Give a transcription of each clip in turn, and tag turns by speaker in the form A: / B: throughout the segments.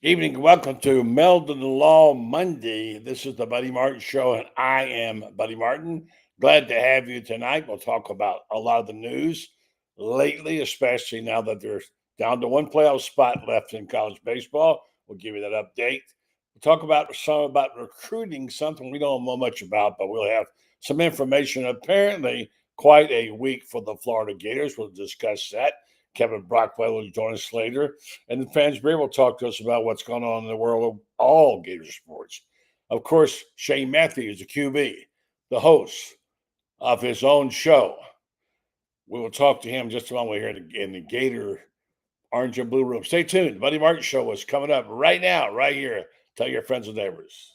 A: Evening, welcome to Meldon Law Monday. This is the Buddy Martin Show, and I am Buddy Martin. Glad to have you tonight. We'll talk about a lot of the news lately, especially now that there's down to one playoff spot left in college baseball. We'll give you that update. We'll talk about some about recruiting, something we don't know much about, but we'll have some information. Apparently, quite a week for the Florida Gators. We'll discuss that. Kevin Brockway will join us later. And then Franz Beard will talk to us about what's going on in the world of all Gator sports. Of course, Shane Matthews, the QB, the host of his own show. We will talk to him just a moment here in the Gator Orange and Blue Room. Stay tuned. The Buddy Martin Show is coming up right now, right here. Tell your friends and neighbors.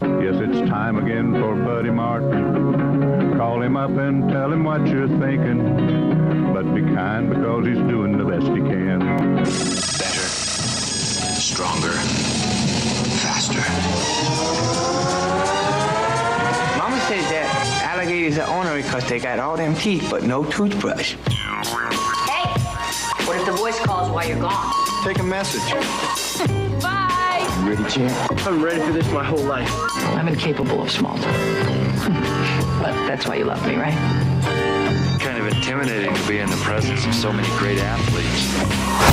B: Yes, it's time again for Buddy Martin. Call him up and tell him what you're thinking. But be kind because he's doing the best he can.
C: Better, stronger, faster.
D: Mama says that alligators are ornery because they got all them teeth but no toothbrush.
E: Hey, what if the voice calls while you're gone?
F: Take a message.
E: Bye.
F: You ready, champ?
D: I'm ready for this my whole life.
E: I'm incapable of small talk. But that's why you love me, right?
G: Kind of intimidating to be in the presence of so many great athletes.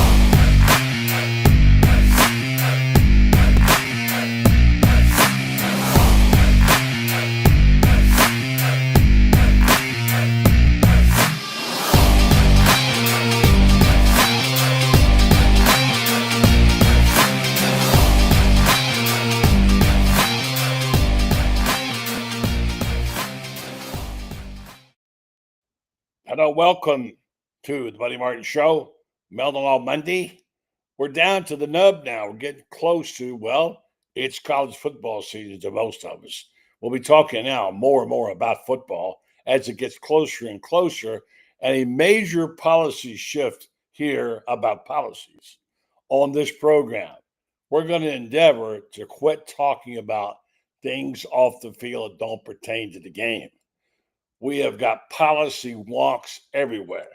A: Hello, welcome to the Buddy Martin Show, Meldon Law Monday. We're down to the nub now. We're getting close to, well, it's college football season to most of us. We'll be talking now more and more about football as it gets closer and closer, and a major policy shift here about policies on this program. We're going to endeavor to quit talking about things off the field that don't pertain to the game. We have got policy wonks everywhere.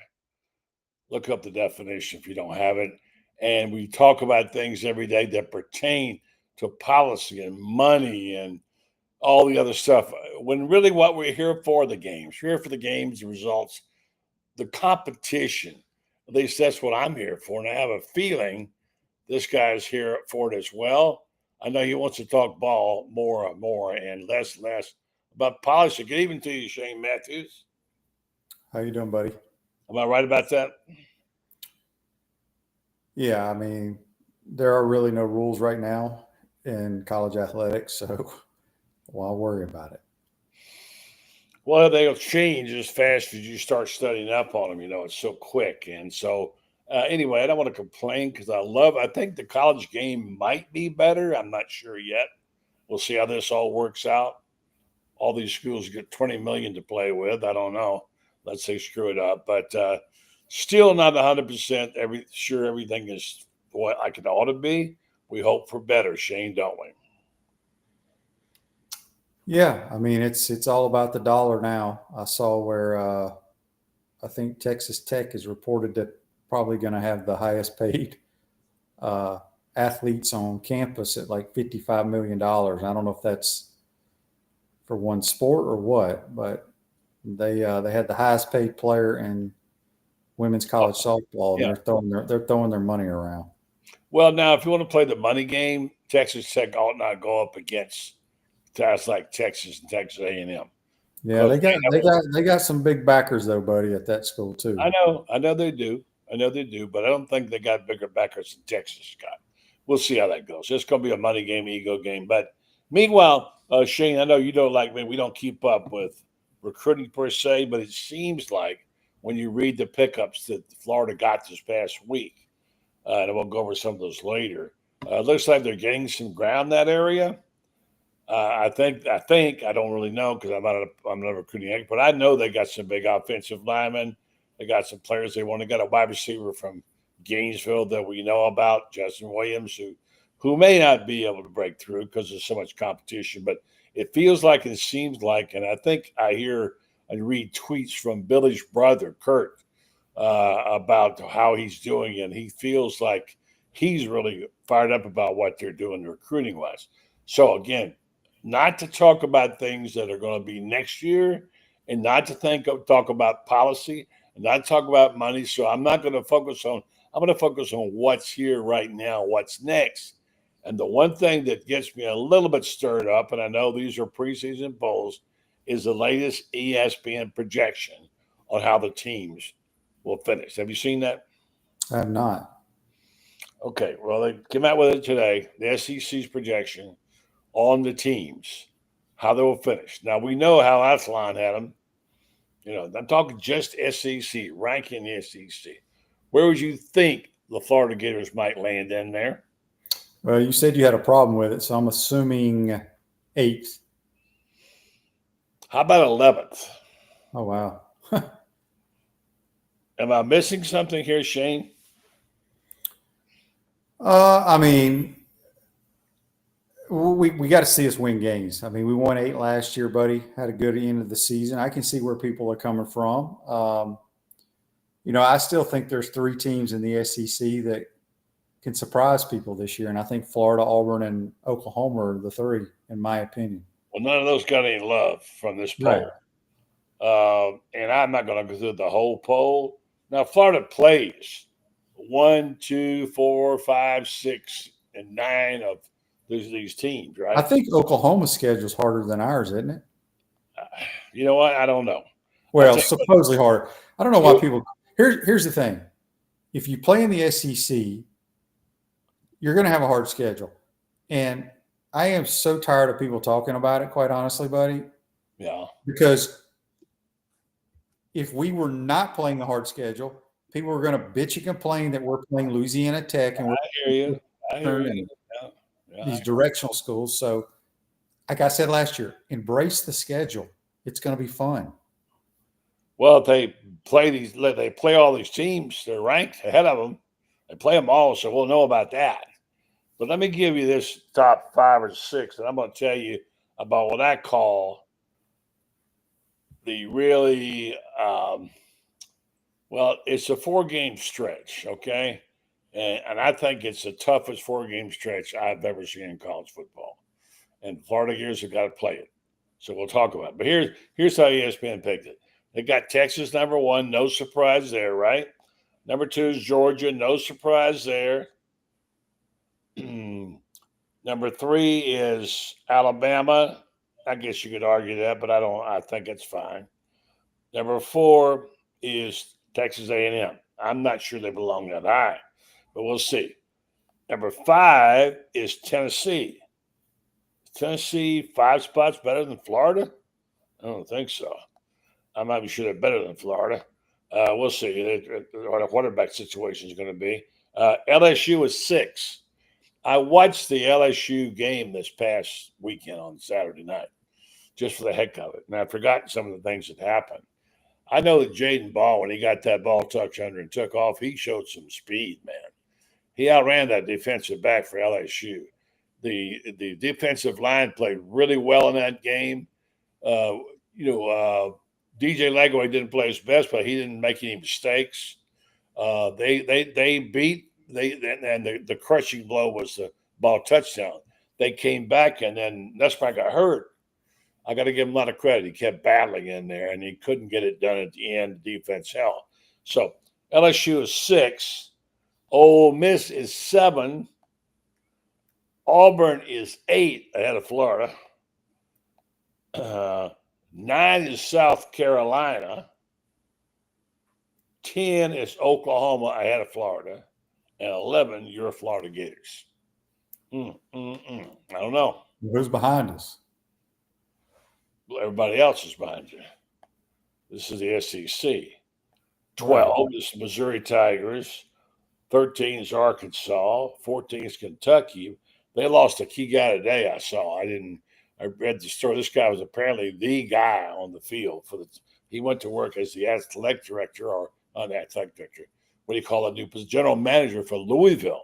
A: Look up the definition if you don't have it. And we talk about things every day that pertain to policy and money and all the other stuff. When really what we're here for the games. We're here for the games, the results, the competition. At least that's what I'm here for. And I have a feeling this guy's here for it as well. I know he wants to talk ball more and more and less about policy. Good evening to you, Shane Matthews.
H: How you doing, buddy?
A: Am I right about that?
H: Yeah, I mean, there are really no rules right now in college athletics, so why worry about it?
A: Well, they'll change as fast as you start studying up on them. You know, it's so quick. And so, anyway, I don't want to complain because I think the college game might be better. I'm not sure yet. We'll see how this all works out. All these schools get $20 million to play with. I don't know. Let's say screw it up, but still not 100% sure everything is like it ought to be. We hope for better, Shane, don't we?
H: Yeah, I mean it's all about the dollar now. I saw where I think Texas Tech is reported that probably going to have the highest paid athletes on campus at like $55 million. I don't know if that's for one sport or what, but they had the highest paid player in women's college softball, and
A: Yeah.
H: they're throwing their money around.
A: Well, now, if you want to play the money game, Texas Tech ought not go up against guys like Texas and Texas A&M.
H: Yeah, they got some big backers though, buddy, at that school too.
A: I know they do, but I don't think they got bigger backers than Texas got. We'll see how that goes. It's going to be a money game, ego game. But meanwhile, Shane, I know you don't like me. We don't keep up with recruiting per se, but it seems like when you read the pickups that Florida got this past week, and we'll go over some of those later. It looks like they're getting some ground in that area. I think I don't really know because I'm not a recruiting expert, but I know they got some big offensive linemen. They got some players they want. They got a wide receiver from Gainesville that we know about, Justin Williams, who may not be able to break through because there's so much competition. But it feels like, it seems like, and I think I hear and read tweets from Billy's brother, Kurt, about how he's doing, and he feels like he's really fired up about what they're doing recruiting wise. So again, not to talk about things that are going to be next year, and not to talk about policy, and not talk about money. So I'm not going to focus on. I'm going to focus on what's here right now, what's next. And the one thing that gets me a little bit stirred up, and I know these are preseason polls, is the latest ESPN projection on how the teams will finish. Have you seen that?
H: I have not.
A: Okay, well, they came out with it today, the SEC's projection on the teams, how they will finish. Now, we know how Athlon had them. I'm talking just SEC, ranking the SEC. Where would you think the Florida Gators might land in there?
H: Well, you said you had a problem with it, so I'm assuming 8th.
A: How about 11th?
H: Oh, wow.
A: Am I missing something here, Shane?
H: I mean, we got to see us win games. I mean, we won 8 last year, buddy. Had a good end of the season. I can see where people are coming from. I still think there's 3 teams in the SEC that can surprise people this year, and I think Florida, Auburn, and Oklahoma are the 3, in my opinion.
A: Well, none of those got any love from this poll.
H: Right.
A: And I'm not going to go through the whole poll. Now, Florida plays 1, 2, 4, 5, 6, and 9 of these teams, right?
H: I think Oklahoma's schedule is harder than ours, isn't it?
A: You know what? I don't know.
H: Well, supposedly harder. I don't know why people – here's the thing. If you play in the SEC, you're going to have a hard schedule. And I am so tired of people talking about it, quite honestly, buddy.
A: Yeah.
H: Because if we were not playing the hard schedule, people were going to bitch and complain that we're playing Louisiana Tech and
A: I hear you.
H: These directional schools. So, like I said last year, embrace the schedule. It's going to be fun.
A: Well, they play all these teams. They're ranked ahead of them. They play them all, so we'll know about that. But let me give you this top 5 or 6, and I'm going to tell you about what I call the really it's a 4-game stretch, okay? And I think it's the toughest 4-game stretch I've ever seen in college football. And Florida Gators have got to play it. So we'll talk about it. But here's how ESPN picked it. They got Texas number 1, no surprise there, right? Number 2 is Georgia, no surprise there. Number 3 is Alabama. I guess you could argue that, but I think it's fine. Number 4 is Texas A&M. I'm not sure they belong that high, but we'll see. Number 5 is Tennessee. Tennessee 5 spots better than Florida? I don't think so. I'm not even sure they're better than Florida. We'll see what the quarterback situation is going to be. LSU is 6. I watched the LSU game this past weekend on Saturday night, just for the heck of it. And I've forgotten some of the things that happened. I know that Jaden Ball, when he got that ball tucked under and took off, he showed some speed, man. He outran that defensive back for LSU. The defensive line played really well in that game. DJ Lagway didn't play his best, but he didn't make any mistakes. They beat the crushing blow was the ball touchdown. They came back, and then Nussmeyer got hurt. I got to give him a lot of credit. He kept battling in there, and he couldn't get it done at the end. The defense held. So LSU is 6. Ole Miss is 7. Auburn is 8 ahead of Florida. 9 is South Carolina. 10 is Oklahoma ahead of Florida. And 11, your Florida Gators. I don't know.
H: Who's behind us?
A: Everybody else is behind you. This is the SEC. 12 is Missouri Tigers. 13 is Arkansas. 14 is Kentucky. They lost a key guy today, I saw. I read the story. This guy was apparently the guy on the field. He went to work as the athletic director, or not athletic director, what do you call it, new general manager for Louisville.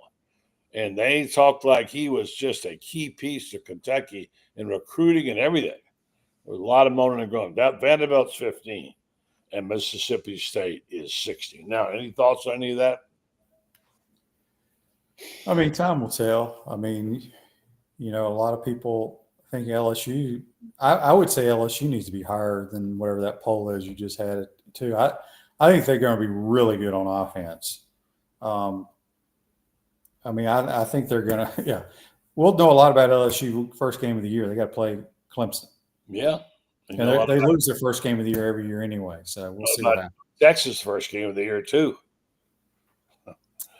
A: And they talked like he was just a key piece to Kentucky in recruiting and everything. There was a lot of moaning and groaning. Vanderbilt's 15, and Mississippi State is 16. Now, any thoughts on any of that?
H: I mean, time will tell. I mean, a lot of people think LSU. I would say LSU needs to be higher than whatever that poll is you just had it too. I think they're going to be really good on offense. I mean, I think they're going to. Yeah, we'll know a lot about LSU first game of the year. They got to play Clemson.
A: Yeah.
H: And they lose their first game of the year every year anyway. So we'll see what happens.
A: Texas first game of the year too.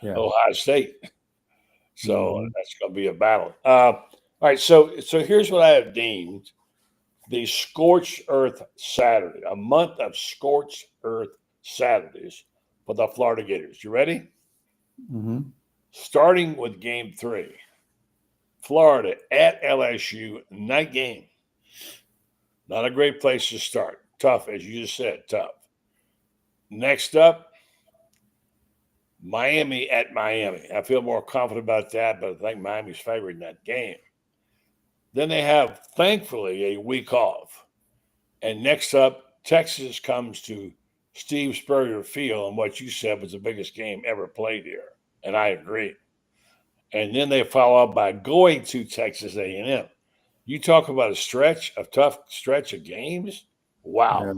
H: Yeah.
A: Ohio State. So that's going to be a battle. All right. So here's what I have deemed the Scorched Earth Saturday, a month of Scorched Earth Saturdays for the Florida Gators. You ready?
H: Mm-hmm.
A: Starting with game 3, Florida at LSU, night game. Not a great place to start. Tough, as you just said, tough. Next up, Miami at Miami. I feel more confident about that, but I think Miami's favored in that game. Then they have, thankfully, a week off. And next up, Texas comes to Steve Spurrier Field, and what you said was the biggest game ever played here. And I agree. And then they follow up by going to Texas A&M. You talk about a tough stretch of games. Wow.
H: Yeah.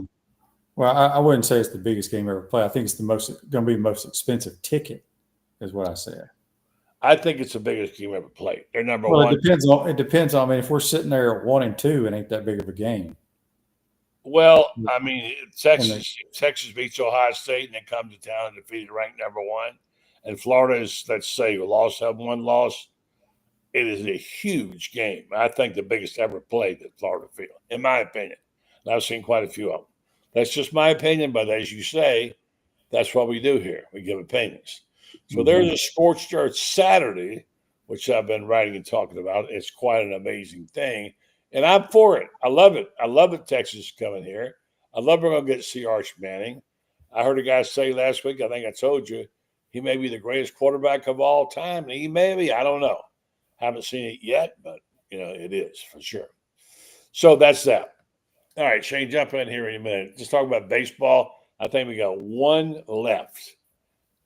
H: Well, I wouldn't say it's the biggest game ever played. I think it's going to be the most expensive ticket, is what I said.
A: I think it's the biggest game ever played. They're number
H: one.
A: It
H: depends on. I mean, if we're sitting there at 1-2, it ain't that big of a game.
A: Well, I mean, Texas beats Ohio State and they come to town and defeated ranked number 1. And Florida is, let's say, have one loss. It is a huge game. I think the biggest ever played at Florida Field, in my opinion. And I've seen quite a few of them. That's just my opinion, but as you say, that's what we do here. We give opinions. So there's a Scorched Earth Saturday, which I've been writing and talking about. It's quite an amazing thing. And I'm for it. I love it. I love it Texas is coming here. I love we're going to get to see Arch Manning. I heard a guy say last week, I think I told you, he may be the greatest quarterback of all time. And he may be. I don't know. Haven't seen it yet, but, it is for sure. So that's that. All right, Shane, jump in here in a minute. Just talk about baseball. I think we got one left,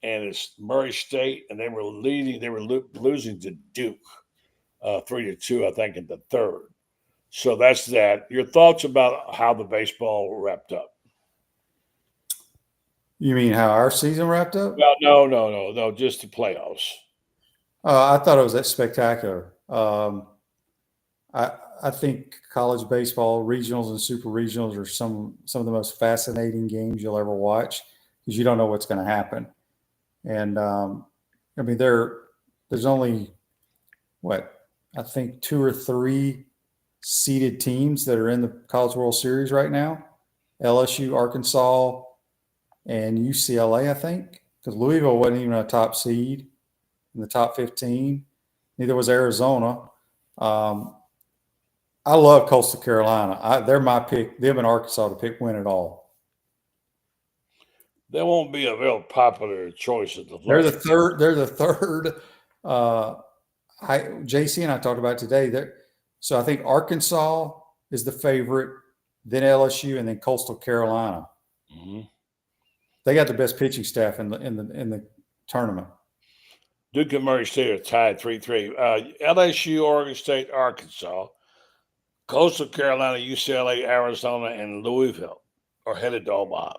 A: and it's Murray State, and they were leading. They were losing to Duke 3-2, I think, in the third. So that's that. Your thoughts about how the baseball wrapped up?
H: You mean how our season wrapped up?
A: Well, no. Just the playoffs.
H: I thought it was that spectacular. I think college baseball regionals and super regionals are some of the most fascinating games you'll ever watch because you don't know what's going to happen. And I mean, there's only I think 2 or 3 seeded teams that are in the College World Series right now: LSU, Arkansas, and UCLA. I think because Louisville wasn't even a top seed in the top 15. Neither was Arizona. I love Coastal Carolina. They're my pick. Them and Arkansas to win it all.
A: They won't be a real popular choice at the.
H: They're the third. JC and I talked about it today. So I think Arkansas is the favorite, then LSU, and then Coastal Carolina.
A: Mm-hmm.
H: They got the best pitching staff in the tournament.
A: Duke and Murray State are tied 3-3. LSU, Oregon State, Arkansas, Coastal Carolina, UCLA, Arizona, and Louisville are headed to Omaha.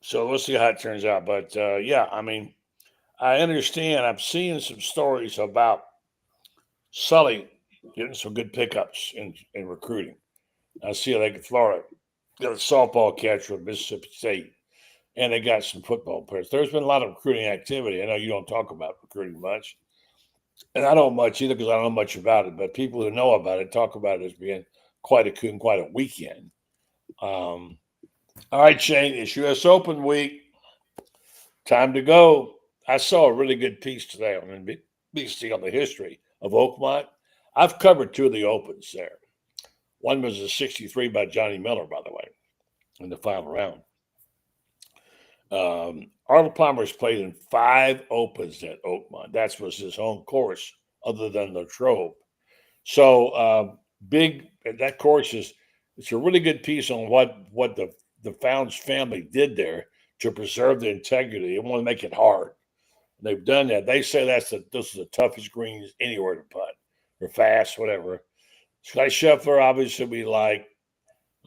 A: So we'll see how it turns out. But, I mean, I understand. I'm seeing some stories about Sully getting some good pickups in recruiting. I see like Florida got a softball catcher at Mississippi State, and they got some football players. There's been a lot of recruiting activity. I know you don't talk about recruiting much. And I don't much either because I don't know much about it. But people who know about it talk about it as being quite a weekend. All right, Shane, it's U.S. Open week. Time to go. I saw a really good piece today on NBC on the history of Oakmont. I've covered 2 of the Opens there. One was a 63 by Johnny Miller, by the way, in the final round. Arnold Palmer's played in 5 Opens at Oakmont. That was his home course, other than the Trove. So that course it's a really good piece on what the Founds family did there to preserve the integrity. They want to make it hard. They've done that. They say this is the toughest greens anywhere to putt. Or fast, whatever. Scotty Scheffler, obviously, we like.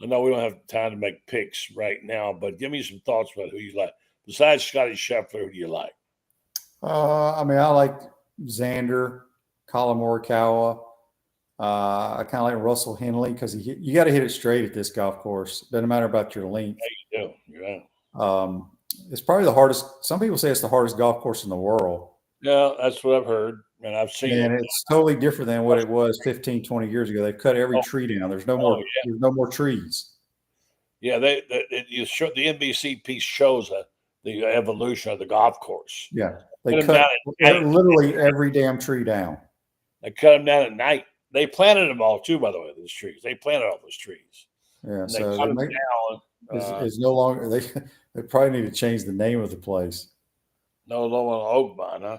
A: I know we don't have time to make picks right now, but give me some thoughts about who you like. Besides Scotty Scheffler, who do you like?
H: I mean, I like Xander, Colin Morikawa. I kind of like Russell Henley because you got to hit it straight at this golf course. Doesn't matter about your length.
A: Yeah, you do. Yeah.
H: It's probably the hardest. Some people say it's the hardest golf course in the world.
A: Yeah, that's what I've heard, and I've seen
H: And
A: it.
H: it's totally different than what it was 15, 20 years ago. They've cut every tree down. There's no more.
A: Yeah.
H: There's no more trees.
A: Yeah, the NBC piece shows the evolution of the golf course.
H: Yeah, they cut literally every damn tree down.
A: They cut them down at night. They planted them all too, by the way. Those trees. They planted all those trees.
H: Yeah,
A: and
H: so
A: they cut them down.
H: It's no longer. They probably need to change the name of the place.
A: No longer oak vine, huh?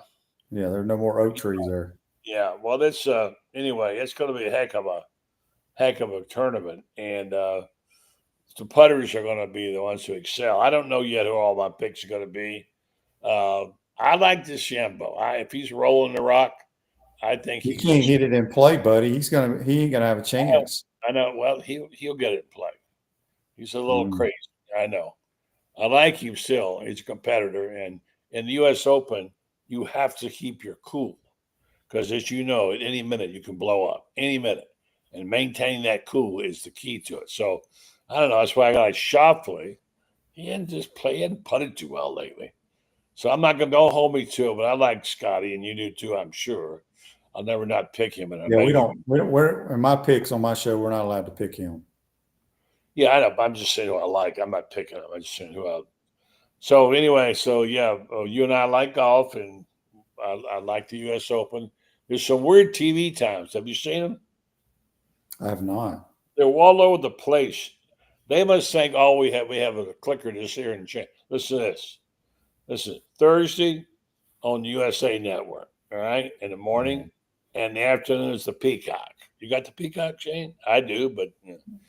H: Yeah, there are no more oak trees there.
A: Yeah, well, that's anyway. It's going to be a heck of a tournament, and the putters are going to be the ones who excel. I don't know yet who all my picks are going to be. I like DeChambeau. If he's rolling the rock, I think
H: he can't hit it in play, buddy. He ain't gonna have a chance.
A: I know. Well, he'll get it in play. He's a little crazy. I know. I like him still. He's a competitor, and in the U.S. Open, you have to keep your cool because, as you know, at any minute you can blow up. Any minute, and maintaining that cool is the key to it. So, I don't know. That's why I got Schauffele. He hadn't putted too well lately. So I'm not going to hold me to it, but I like Scotty, and you do too, I'm sure. I'll never not pick him.
H: We're in my picks on my show, we're not allowed to pick him.
A: Yeah, I know. I'm just saying who I like. I'm not picking him. I'm just saying who I. So anyway, you and I like golf, and I like the U.S. Open. There's some weird TV times. Have you seen them?
H: I have not.
A: They're all over the place. They must think, we have a clicker just here and change. Listen to this. Listen, Thursday on USA Network, all right, in the morning, and the afternoon is the Peacock. You got the Peacock, Shane? I do, but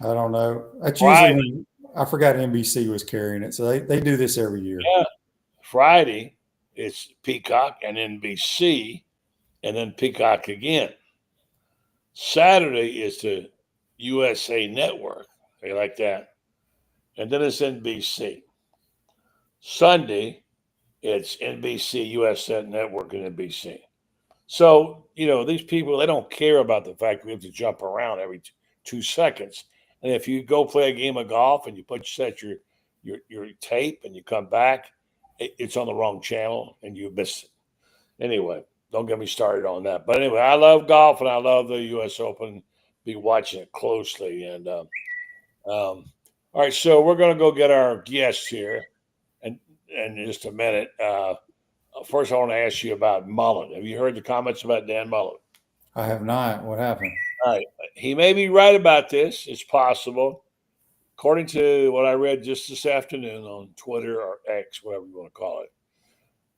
H: I don't know. That's usually I forgot NBC was carrying it, so they do this every year.
A: Yeah, Friday it's Peacock and NBC, and then Peacock again. Saturday is the USA Network. They like that, and then it's NBC. Sunday, it's NBC, USA Network, and NBC. So, these people, they don't care about the fact we have to jump around every 2 seconds. And if you go play a game of golf and you set your tape and you come back, it's on the wrong channel and you miss it. Anyway, don't get me started on that. But anyway, I love golf and I love the U.S. Open. Be watching it closely. And all right, so we're going to go get our guest here in just a minute. First, I want to ask you about Mullen. Have you heard the comments about Dan Mullen?
H: I have not. What happened?
A: All right. He may be right about this. It's possible. According to what I read just this afternoon on Twitter or X, whatever you want to call it,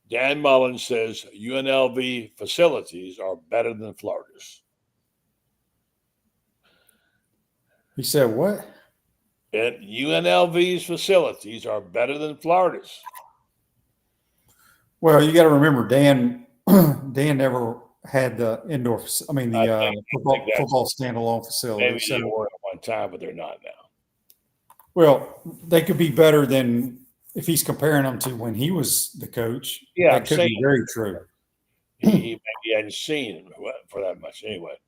A: Dan Mullen says UNLV facilities are better than Florida's.
H: He said what?
A: And UNLV's facilities are better than Florida's.
H: Well, you got to remember, Dan never had the indoor. Football standalone facility.
A: Maybe they were at one time, but they're not now.
H: Well, they could be better than if he's comparing them to when he was the coach.
A: Yeah,
H: that could be very true.
A: He hadn't seen him for that much anyway.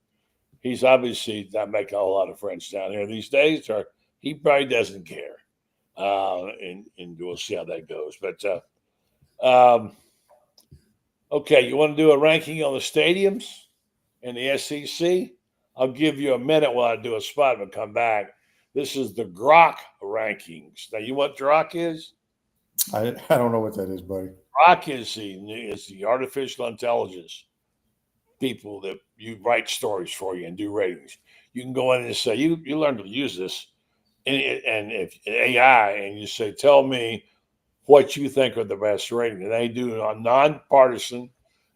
A: He's obviously not making a whole lot of friends down here these days, or he probably doesn't care. And we'll see how that goes. But okay, you want to do a ranking on the stadiums in the SEC? I'll give you a minute while I do a spot and come back. This is the Grok rankings. Now, you know what Grok is?
H: I don't know what that is, buddy.
A: Grok is the artificial intelligence people that you write stories for you and do ratings. You can go in and say, you learn to use this and if AI, and you say, tell me what you think are the best ratings. And they do it on nonpartisan.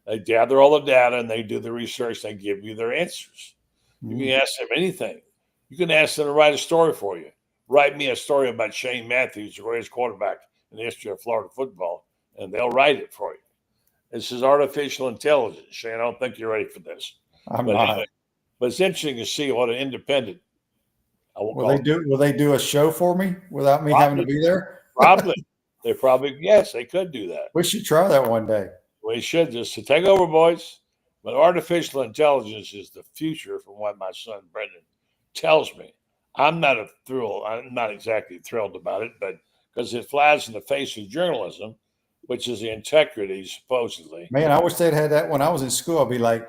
A: They gather all the data and they do the research. They give you their answers. You can ask them anything. You can ask them to write a story for you. Write me a story about Shane Matthews, the greatest quarterback in the history of Florida football, and they'll write it for you. This is artificial intelligence. Shane, I don't think you're ready for this.
H: I'm
A: But
H: not.
A: anyway, but it's interesting to see what an independent.
H: Will they do a show for me without me having to be there?
A: Probably. Yes, they could do that.
H: We should try that one day.
A: We should just to take over, boys. But artificial intelligence is the future, from what my son Brendan tells me. I'm not exactly thrilled about it, but because it flies in the face of journalism, which is the integrity, supposedly.
H: Man, I wish they'd had that when I was in school. I'd be like,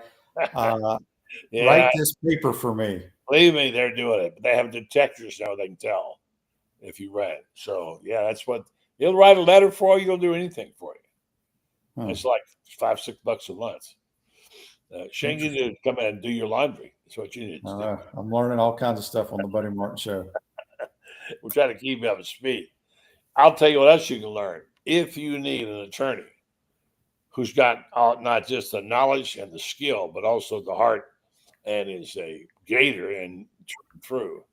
H: write this paper for me.
A: Believe me, they're doing it. But they have detectors now; they can tell if you read. So yeah, that's what he'll write a letter for you. He'll do anything for you. It's like $5-6 a month. Shane, you need to come in and do your laundry. That's what you need to do.
H: I'm learning all kinds of stuff on the Buddy Martin Show.
A: We're trying to keep you up to speed. I'll tell you what else you can learn. If you need an attorney who's got not just the knowledge and the skill, but also the heart and is a Gator and through,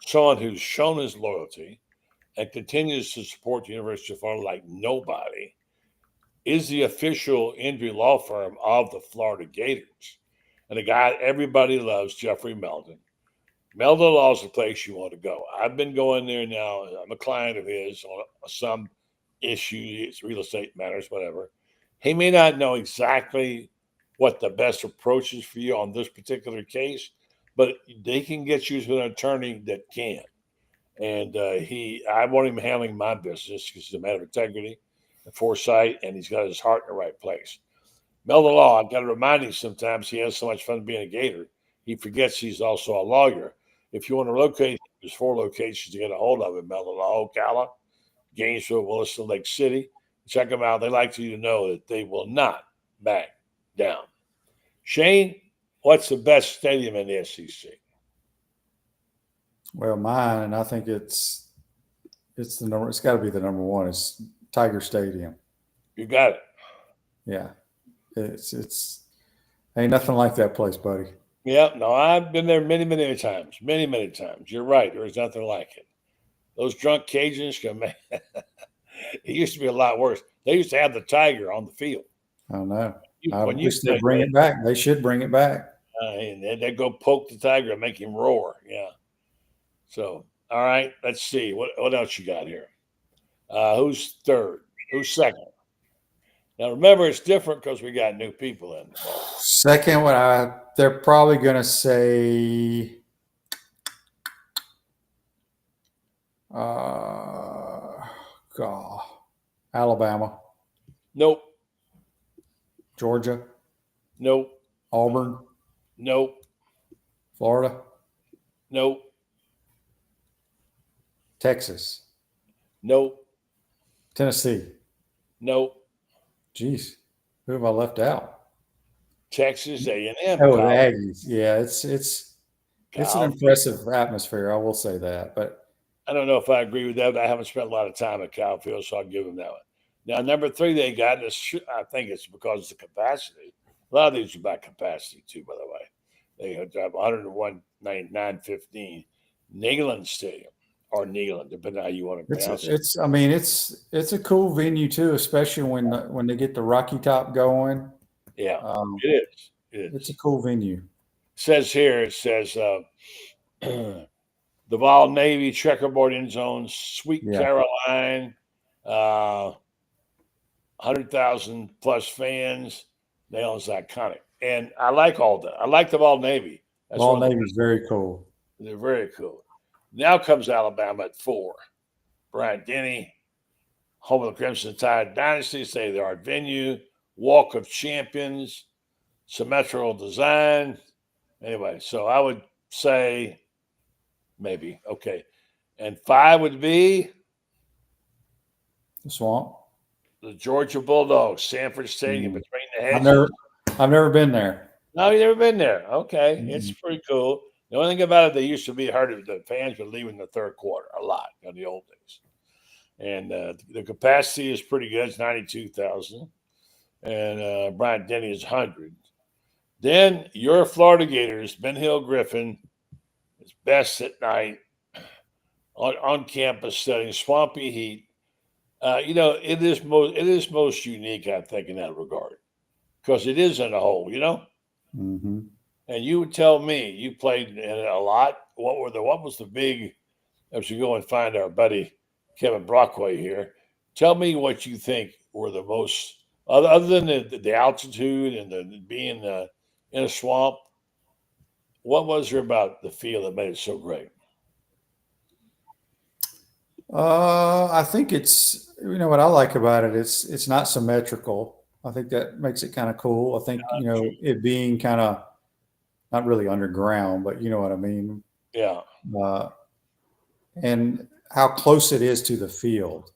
A: someone who's shown his loyalty and continues to support the University of Florida like nobody, is the official injury law firm of the Florida Gators. And the guy everybody loves, Jeffrey Meldon. Meldon Law is the place you want to go. I've been going there now. I'm a client of his on some issue, it's real estate matters, whatever. He may not know exactly what the best approach is for you on this particular case, but they can get you to an attorney that can. And I want him handling my business because it's a matter of integrity and foresight, and he's got his heart in the right place. Meldon Law, I've got to remind him sometimes he has so much fun being a Gator, he forgets he's also a lawyer. If you want to locate, there's 4 locations to get a hold of him: Meldon Law, Ocala, Gainesville, Williston, Lake City. Check them out. They like you to know that they will not back down. Shane, what's the best stadium in the SEC?
H: Well, mine, and I think it's the number. It's got to be the number one. It's Tiger Stadium.
A: You got it.
H: Yeah, it's ain't nothing like that place, buddy.
A: Yeah, no, I've been there many times. Many times. You're right. There is nothing like it. Those drunk Cajuns can make it used to be a lot worse. They used to have the tiger on the field.
H: I know. I wish they'd bring it back. They should bring it back.
A: And they'd go poke the tiger and make him roar. Yeah. So, all right, let's see. What else you got here? Who's third? Who's second? Now, remember, it's different because we got new people in.
H: Second one, they're probably going to say Alabama.
A: Nope.
H: Georgia.
A: Nope.
H: Auburn.
A: Nope.
H: Florida.
A: Nope.
H: Texas.
A: Nope.
H: Tennessee.
A: Nope.
H: Jeez, who have I left out?
A: Texas A&M.
H: Oh, the Aggies. Yeah, it's an impressive atmosphere. I will say that, but
A: I don't know if I agree with that. But I haven't spent a lot of time at Kyle Field, so I'll give them that one. Now, number 3 they got this. I think it's because of the capacity. A lot of these are about capacity too, by the way. They have 101,915 Neyland Stadium or Neyland, depending on how you want to pronounce it.
H: It's a cool venue too, especially when they get the Rocky Top going.
A: Yeah, it is.
H: It's a cool venue.
A: It says the Vol Navy checkerboard end zone, Sweet Caroline, 100,000 plus fans. Neyland's iconic, and I like all that. I like the Vol Navy.
H: Vol Navy is very cool.
A: They're very cool. Now comes Alabama at 4. Bryant Denny, home of the Crimson Tide Dynasty, say the art venue, Walk of Champions, symmetrical design. Anyway, so I would say maybe. Okay. And 5 would be
H: the Swamp.
A: The Georgia Bulldogs, Sanford Stadium, between the hedges.
H: I've never been there.
A: No, you've never been there. Okay. It's pretty cool. The only thing about it, they used to be hard. The fans would leave in the third quarter a lot in the old days. And the capacity is pretty good. It's 92,000. And Bryant Denny is 100. Then your Florida Gators, Ben Hill Griffin, is best at night on campus setting, swampy heat. It is most unique, I think, in that regard. because it is in a hole,
H: Mm-hmm.
A: And you would tell me you played in it a lot. What was the big? As we go and find our buddy Kevin Brockway here, tell me what you think were the most other than the altitude and the being in a swamp. What was there about the field that made it so great?
H: I think it's what I like about it. It's not symmetrical. I think that makes it kind of cool. I think it being kind of not really underground, but you know what I mean.
A: Yeah.
H: And how close it is to the field.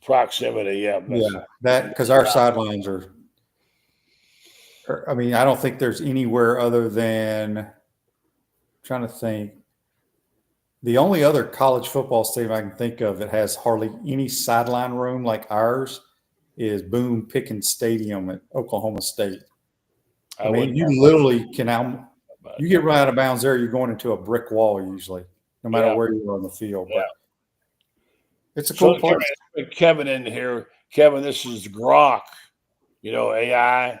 A: Proximity, yeah.
H: That because our sidelines are. I mean, I don't think there's anywhere other than. I'm trying to think. The only other college football stadium I can think of that has hardly any sideline room like ours is Boone Pickens Stadium at Oklahoma State. I mean, you literally you get right out of bounds there, you're going into a brick wall usually, no matter where you are on the field.
A: Yeah.
H: But it's a cool place.
A: Kevin in here. Kevin, this is Grok. AI.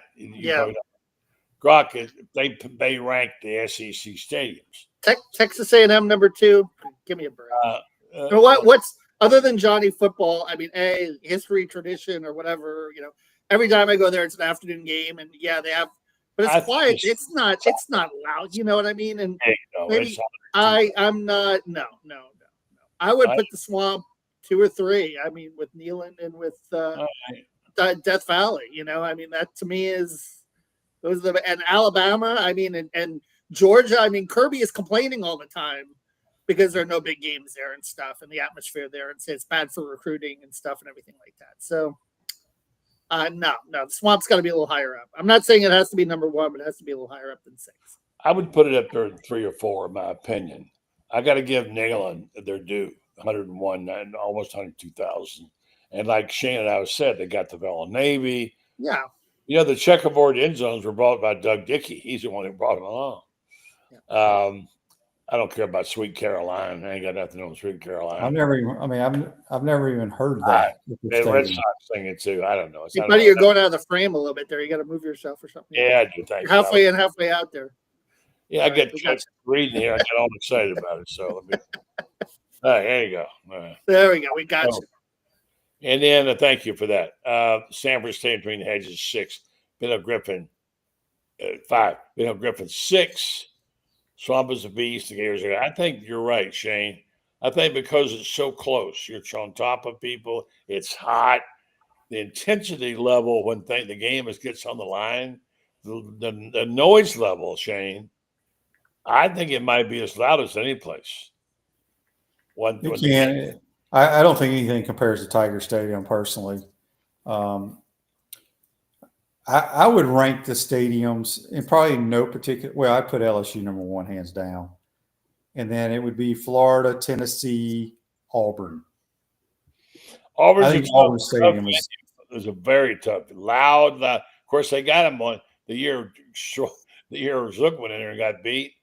A: Grok they rank the SEC stadiums.
I: Texas A&M number 2. Give me a break. What's other than Johnny football? I mean, history, tradition, or whatever. Every time I go there, it's an afternoon game, and they have, but it's quiet. It's not loud. You know what I mean? And maybe I'm not. No. I would put the Swamp 2 or 3. I mean, with Neyland and with Death Valley. I mean, that to me is those are and Alabama. I mean, and Georgia, I mean, Kirby is complaining all the time because there are no big games there and stuff, and the atmosphere there, and it's bad for recruiting and stuff and everything like that. So, no, the Swamp's got to be a little higher up. I'm not saying it has to be number 1, but it has to be a little higher up than 6.
A: I would put it up there at 3 or 4, in my opinion. I got to give Neyland their due, 101 and almost 102,000. And like Shane and I said, they got the Vela Navy.
I: Yeah.
A: The checkerboard end zones were brought by Doug Dickey. He's the one who brought them along. Yeah. I don't care about Sweet Caroline. I ain't got nothing on Sweet Caroline.
H: I've never even heard that.
A: The Red Sox sing it too. I don't know.
I: Hey, buddy, you're going out of the frame a little bit there. You got to move yourself or something.
A: Yeah, I do. Thank you.
I: Halfway in, halfway out there.
A: Yeah, I get reading here. I get all excited about it. So let me. All right, there you go. Right.
I: There we go. We got you.
A: And then thank you for that. Sanford staying between the hedges 6. Bill Griffin 5. Bill Griffin 6. Swamp is a beast. The Gators. I think you're right, Shane. I think because it's so close, you're on top of people. It's hot. The intensity level when the game gets on the line, the noise level, Shane. I think it might be as loud as any place.
H: I don't think anything compares to Tiger Stadium personally. I would rank the stadiums in probably no particular. Well, I put LSU number 1 hands down, and then it would be Florida, Tennessee, Auburn.
A: Auburn
H: Stadium
A: is a very tough, loud. Of course, they got him on the year Zook went in there and got beat.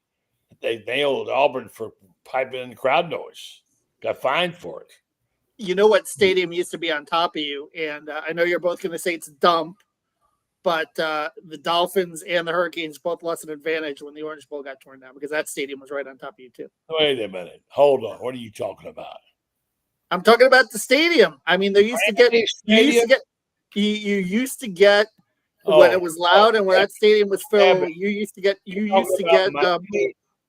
A: They nailed Auburn for piping in crowd noise. Got fined for it.
I: You know what stadium used to be on top of you? And I know you're both going to say it's dump, but the Dolphins and the Hurricanes both lost an advantage when the Orange Bowl got torn down because that stadium was right on top of you too.
A: Wait a minute. Hold on. What are you talking about?
I: I'm talking about the stadium. I mean, you used to get when it was loud and when that stadium was filled. You used to get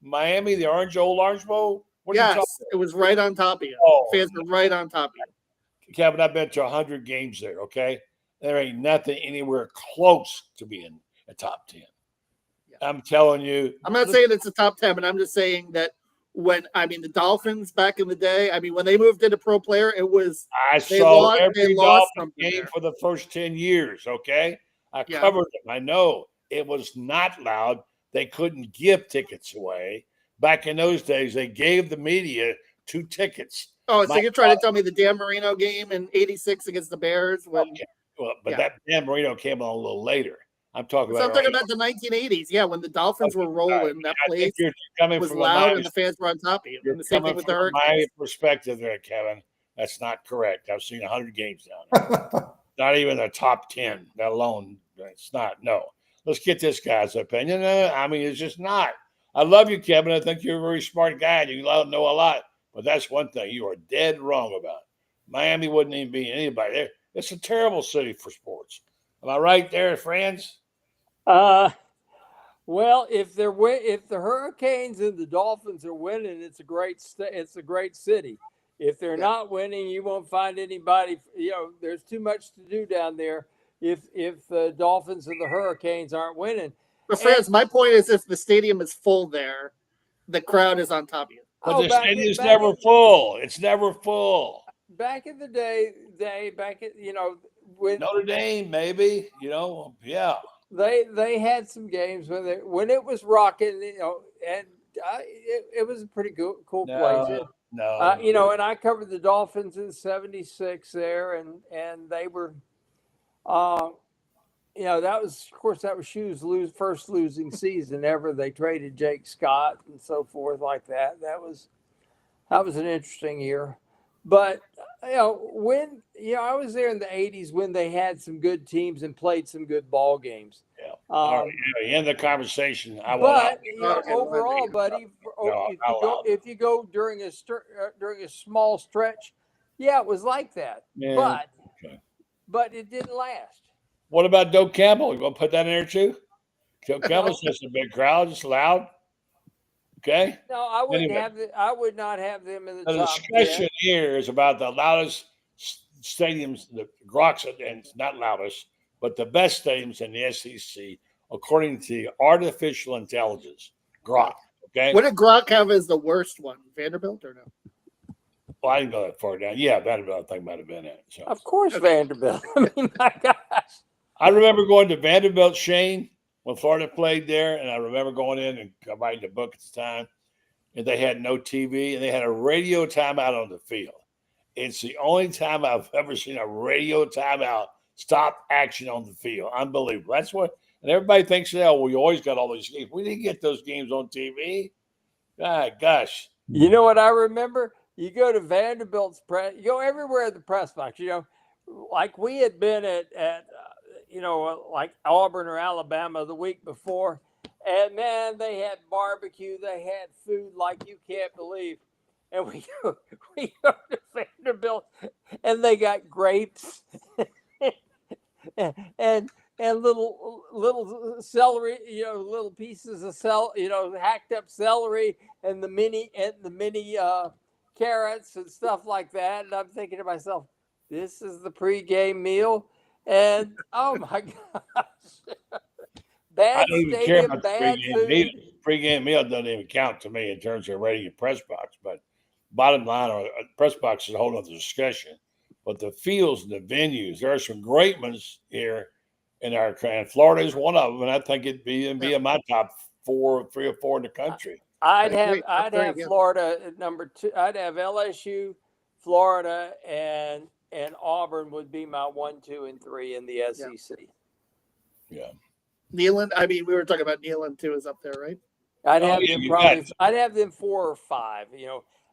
A: Miami, the Old Orange Bowl.
I: Yes, it was right on top of you. Fans were right on top of you.
A: Kevin, I've been to 100 games there, okay? There ain't nothing anywhere close to being a top 10. Yeah. I'm telling you.
I: I'm not saying it's a top 10, but I'm just saying that the Dolphins back in the day, when they moved into pro player, it was
A: I saw every Dolphin game for the first 10 years, okay? I covered them. I know it was not loud. They couldn't give tickets away. Back in those days, they gave the media 2 tickets.
I: Oh, so you're trying to tell me the Dan Marino game in '86 against the Bears?
A: That Dan Marino came on a little later. I'm talking about
I: the 1980s. Yeah, when the Dolphins were rolling, that place was loud and the fans were on top of you. And the same thing with the Hurricanes.
A: My perspective there, Kevin, that's not correct. I've seen 100 games down there. not even the top 10, let alone it's not. No. Let's get this guy's opinion. I mean, it's just not. I love you, Kevin. I think you're a very smart guy and you know a lot. But that's one thing you are dead wrong about. Miami wouldn't even be anybody there. It's a terrible city for sports. Am I right there, friends?
J: Well, if the Hurricanes and the Dolphins are winning, it's a great city. If they're not winning, you won't find anybody. There's too much to do down there. If the Dolphins and the Hurricanes aren't winning.
I: But Franz, my point is, if the stadium is full there, the crowd is on top of you.
A: But the stadium's never full. It's never full.
J: Back in the day, when
A: Notre Dame, maybe, yeah.
J: They had some games when it was rocking, and it was a pretty cool place.
A: No.
J: And I covered the Dolphins in '76 there, and they were, that was Shoe's first losing season ever. They traded Jake Scott and so forth like that. That was an interesting year. But when I was there in the '80s when they had some good teams and played some good ball games.
A: Yeah. End the conversation.
J: Overall, buddy, if you go during a small stretch, it was like that. Yeah. But it didn't last.
A: What about Doak Campbell? You want to put that in there too? Doak Campbell's just a big crowd, just loud. Okay.
J: No, I wouldn't I would not have them in the top.
A: The discussion here is about the loudest stadiums, the Groks, and it's not loudest, but the best stadiums in the SEC, according to artificial intelligence. Grok. Okay.
I: What did Grok have as the worst one? Vanderbilt or no?
A: Well, I didn't go that far down. Yeah, Vanderbilt, I think might have been it. So.
J: Of course, Vanderbilt. I mean, my gosh.
A: I remember going to Vanderbilt, Shane, when Florida played there, and I remember going in and writing the book at the time, and they had no TV, and they had a radio timeout on the field. It's the only time I've ever seen a radio timeout stop action on the field. Unbelievable. That's what, and everybody thinks, you always got all these games. We didn't get those games on TV. Gosh.
J: You know what I remember? You go to Vanderbilt's press, you go everywhere at the press box, like we had been at like Auburn or Alabama the week before. And man, they had barbecue, they had food like you can't believe. And we go to Vanderbilt and they got grapes and little celery, little pieces of hacked up celery and the mini carrots and stuff like that. And I'm thinking to myself, this is the pregame meal. And oh my gosh, bad stadium, bad food.
A: Pregame meal doesn't even count to me in terms of rating a press box. But bottom line, a press box is a whole other discussion. But the fields and the venues, there are some great ones here in our country. Florida is one of them, and I think it'd be in my top 3 or 4 in the country.
J: I'd have Florida at number 2. I'd have LSU, Florida, and Auburn would be my 1, 2, and 3 in the SEC.
A: Yeah.
I: Neyland, I mean, we were talking about Neyland too, is up there, right?
J: I'd have them 4 or 5.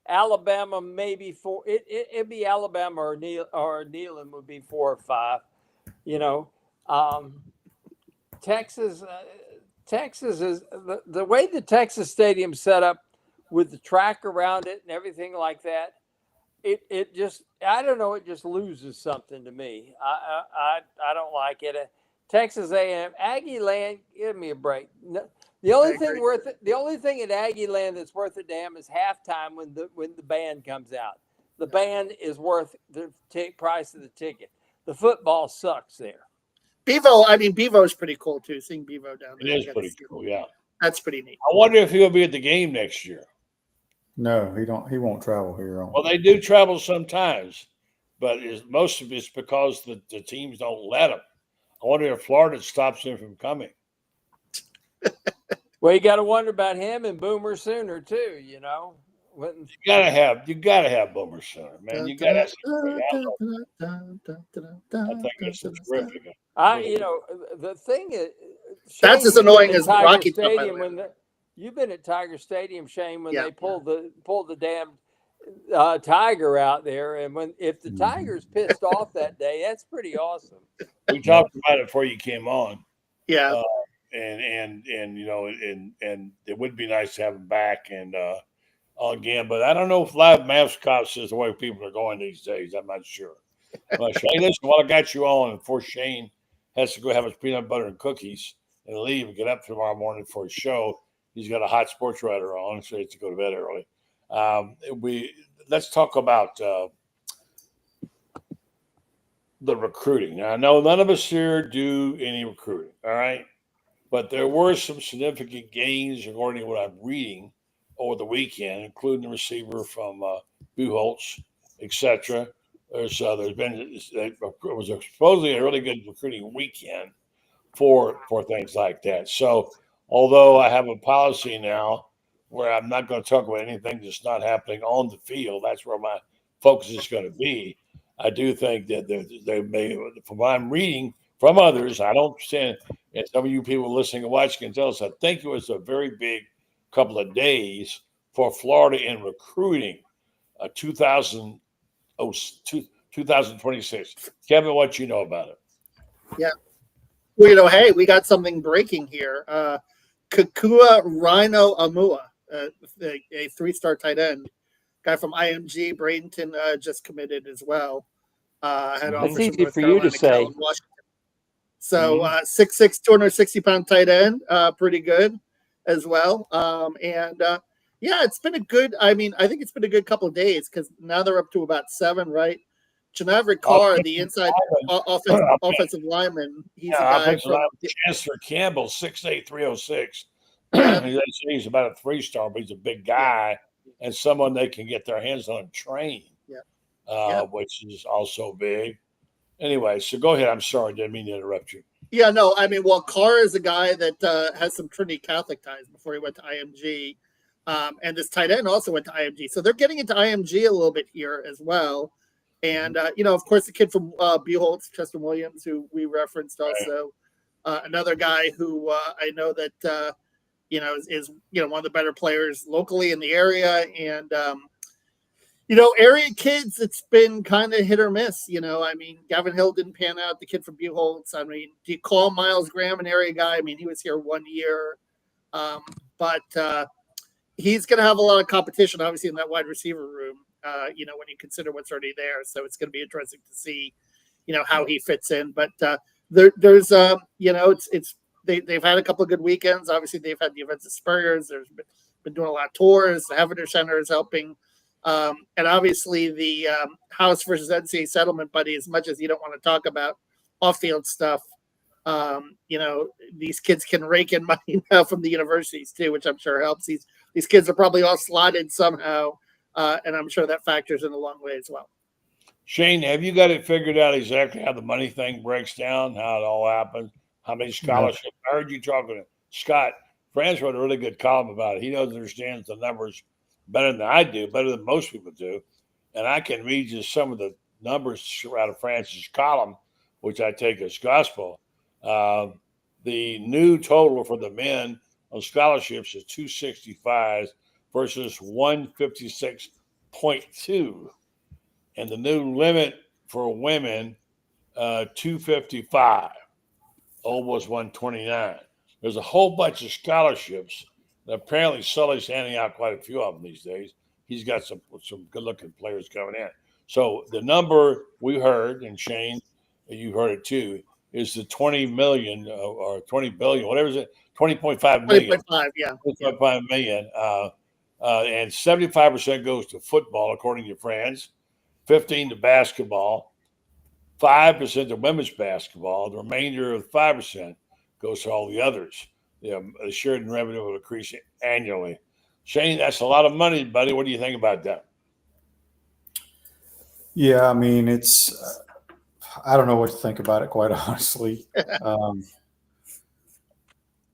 J: Alabama maybe 4. It'd be Alabama or Neyland would be 4 or 5. Texas is the way the Texas Stadium's set up with the track around it and everything like that. It just, I don't know, it just loses something to me. I don't like it. Texas A&M, Aggie Land, give me a break. No, the only thing at Aggie Land that's worth a damn is halftime when the band comes out. The band is worth the price of the ticket. The football sucks there.
I: Bevo's pretty cool too. Seeing Bevo down there.
A: It is pretty cool, yeah.
I: That's pretty neat.
A: I wonder if he'll be at the game next year.
H: No, he won't travel here.
A: Well, they do travel sometimes, but most of it's because the teams don't let them. I wonder if Florida stops him from coming.
J: Well, you got to wonder about him and Boomer Sooner too. You
A: gotta have Boomer Sooner, man. You gotta have some I think that's terrific.
J: The thing is,
I: that's as annoying as Rocky
J: Stadium. You've been at Tiger Stadium, Shane, when they pulled the damn Tiger out there, and if the Tiger's pissed off that day, that's pretty awesome.
A: We talked about it before you came on.
I: Yeah.
A: And it would be nice to have him back and again, but I don't know if live mascots is the way people are going these days. I'm not sure. Shane, listen, while I got you on, and before Shane has to go have his peanut butter and cookies and leave and get up tomorrow morning for a show, he's got a hot sports writer on, so he has to go to bed early. Let's talk about the recruiting. Now, I know none of us here do any recruiting, all right? But there were some significant gains according to what I'm reading over the weekend, including the receiver from Buchholz, etc. There's been it was supposedly a really good recruiting weekend for things like that. So, although I have a policy now where I'm not going to talk about anything that's not happening on the field, that's where my focus is going to be. I do think that they may, from what I'm reading from others, I don't understand, and some of you people listening and watching can tell us, I think it was a very big couple of days for Florida in recruiting 2026. Kevin, what you know about it?
I: Yeah. Well, hey, we got something breaking here. Kakua Rhino Amua, a 3-star tight end. Guy from IMG, Bradenton, just committed as well. Had
E: It's easy for you to say.
I: So 6'6", 260-pound tight end, pretty good as well. Yeah, it's been a good. I mean, I think it's been a good couple of days because now they're up to about 7, right? Janavri Carr, the inside offensive lineman, he's a guy from
A: Chancellor Campbell, 6'8", 306.
I: Yeah.
A: He's about a 3-star, but he's a big guy and someone they can get their hands on and train. Which is also big. Anyway, so go ahead. I'm sorry, didn't mean to interrupt you.
I: Yeah, no, I mean, well, Carr is a guy that has some Trinity Catholic ties before he went to IMG. And this tight end also went to IMG. So they're getting into IMG a little bit here as well. And, of course, the kid from Buchholz, Chester Williams, who we referenced also, another guy who I know that, is one of the better players locally in the area. And, area kids, it's been kind of hit or miss. I mean, Gavin Hill didn't pan out, the kid from Buchholz. I mean, do you call Miles Graham an area guy? I mean, he was here 1 year. But he's going to have a lot of competition, obviously, in that wide receiver room, when you consider what's already there. So it's going to be interesting to see, how he fits in. But there's, they've had a couple of good weekends. Obviously, they've had the events at Spurrier's. There's been doing a lot of tours. The Havner Center is helping. And obviously the House versus NCAA settlement, buddy, as much as you don't want to talk about off-field stuff, these kids can rake in money now from the universities too, which I'm sure helps. These kids are probably all slotted somehow, and I'm sure that factors in a long way as well.
A: Shane, have you got it figured out exactly how the money thing breaks down, how it all happens, how many scholarships? I heard you talking to Scott. Franz wrote a really good column about it. He understands the numbers better than I do, better than most people do. And I can read you some of the numbers out of Franz's column, which I take as gospel. The new total for the men on scholarships is 265 versus 156.2. And the new limit for women, 255. Old was 129. There's a whole bunch of scholarships. Apparently, Sully's handing out quite a few of them these days. He's got some good-looking players coming in. So the number we heard, and Shane, you heard it too, is the 20 million or 20 billion, whatever is it, 20.5 million.
I: 20.5, yeah.
A: 20.5 million. And 75% goes to football, according to Franz, 15% to basketball, 5% to women's basketball. The remainder of 5% goes to all the others. The shared revenue will increase annually. Shane, that's a lot of money, buddy. What do you think about that?
H: Yeah, I mean, I don't know what to think about it, quite honestly.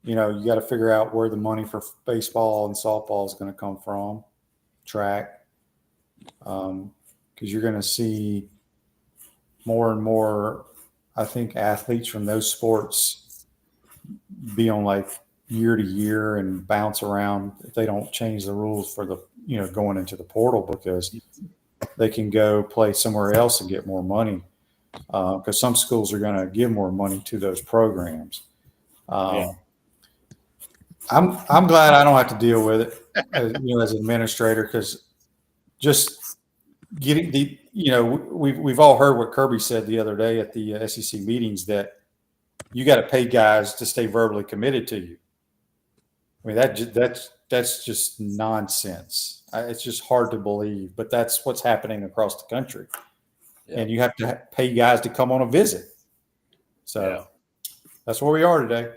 H: You got to figure out where the money for baseball and softball is going to come from, track, because you're going to see more and more, I think, athletes from those sports be on like year to year and bounce around if they don't change the rules for the going into the portal because they can go play somewhere else and get more money. Because some schools are going to give more money to those programs. I'm glad I don't have to deal with it as an administrator, because just getting we've all heard what Kirby said the other day at the SEC meetings, that you got to pay guys to stay verbally committed to you. I mean, that's just nonsense. It's just hard to believe, but that's what's happening across the country. Yeah. And you have to pay guys to come on a visit. So that's where we are today.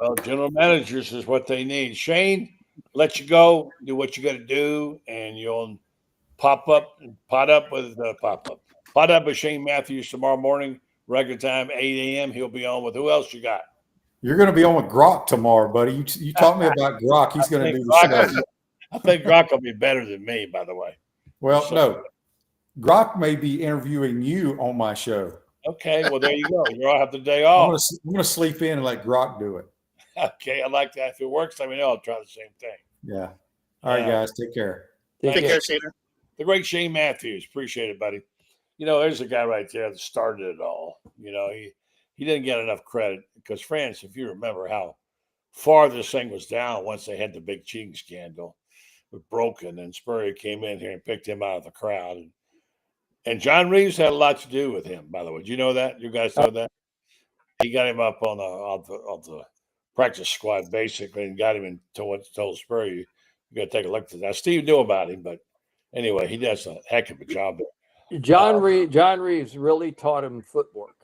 A: Well, general managers is what they need. Shane, let you go, do what you got to do, and you'll pot up with Shane Matthews tomorrow morning, regular time, 8 a.m. He'll be on with who else you got?
H: You're going to be on with Grock tomorrow, buddy. You taught me about Grock. He's going to do the show.
A: I think Grock will be better than me, by the way.
H: Well, no. Grock may be interviewing you on my show.
A: Okay, well, there you go. You all have the day off.
H: I'm going to sleep in and let Grock do it.
A: Okay, I like that. If it works, let me know. I'll try the same thing.
H: Yeah. All right, guys. Take care.
I: Take care, Shane.
A: The great Shane Matthews. Appreciate it, buddy. There's a guy right there that started it all. He didn't get enough credit because, France, if you remember how far this thing was down once they had the big cheating scandal with Broken, and Spurrier came in here and picked him out of the crowd. And John Reeves had a lot to do with him, by the way. Do you know that? You guys know that? He got him up on the practice squad, basically, and got him and told Spurrier, you got to take a look at that. Steve knew about him, but anyway, he does a heck of a job there.
J: John Reeves really taught him footwork.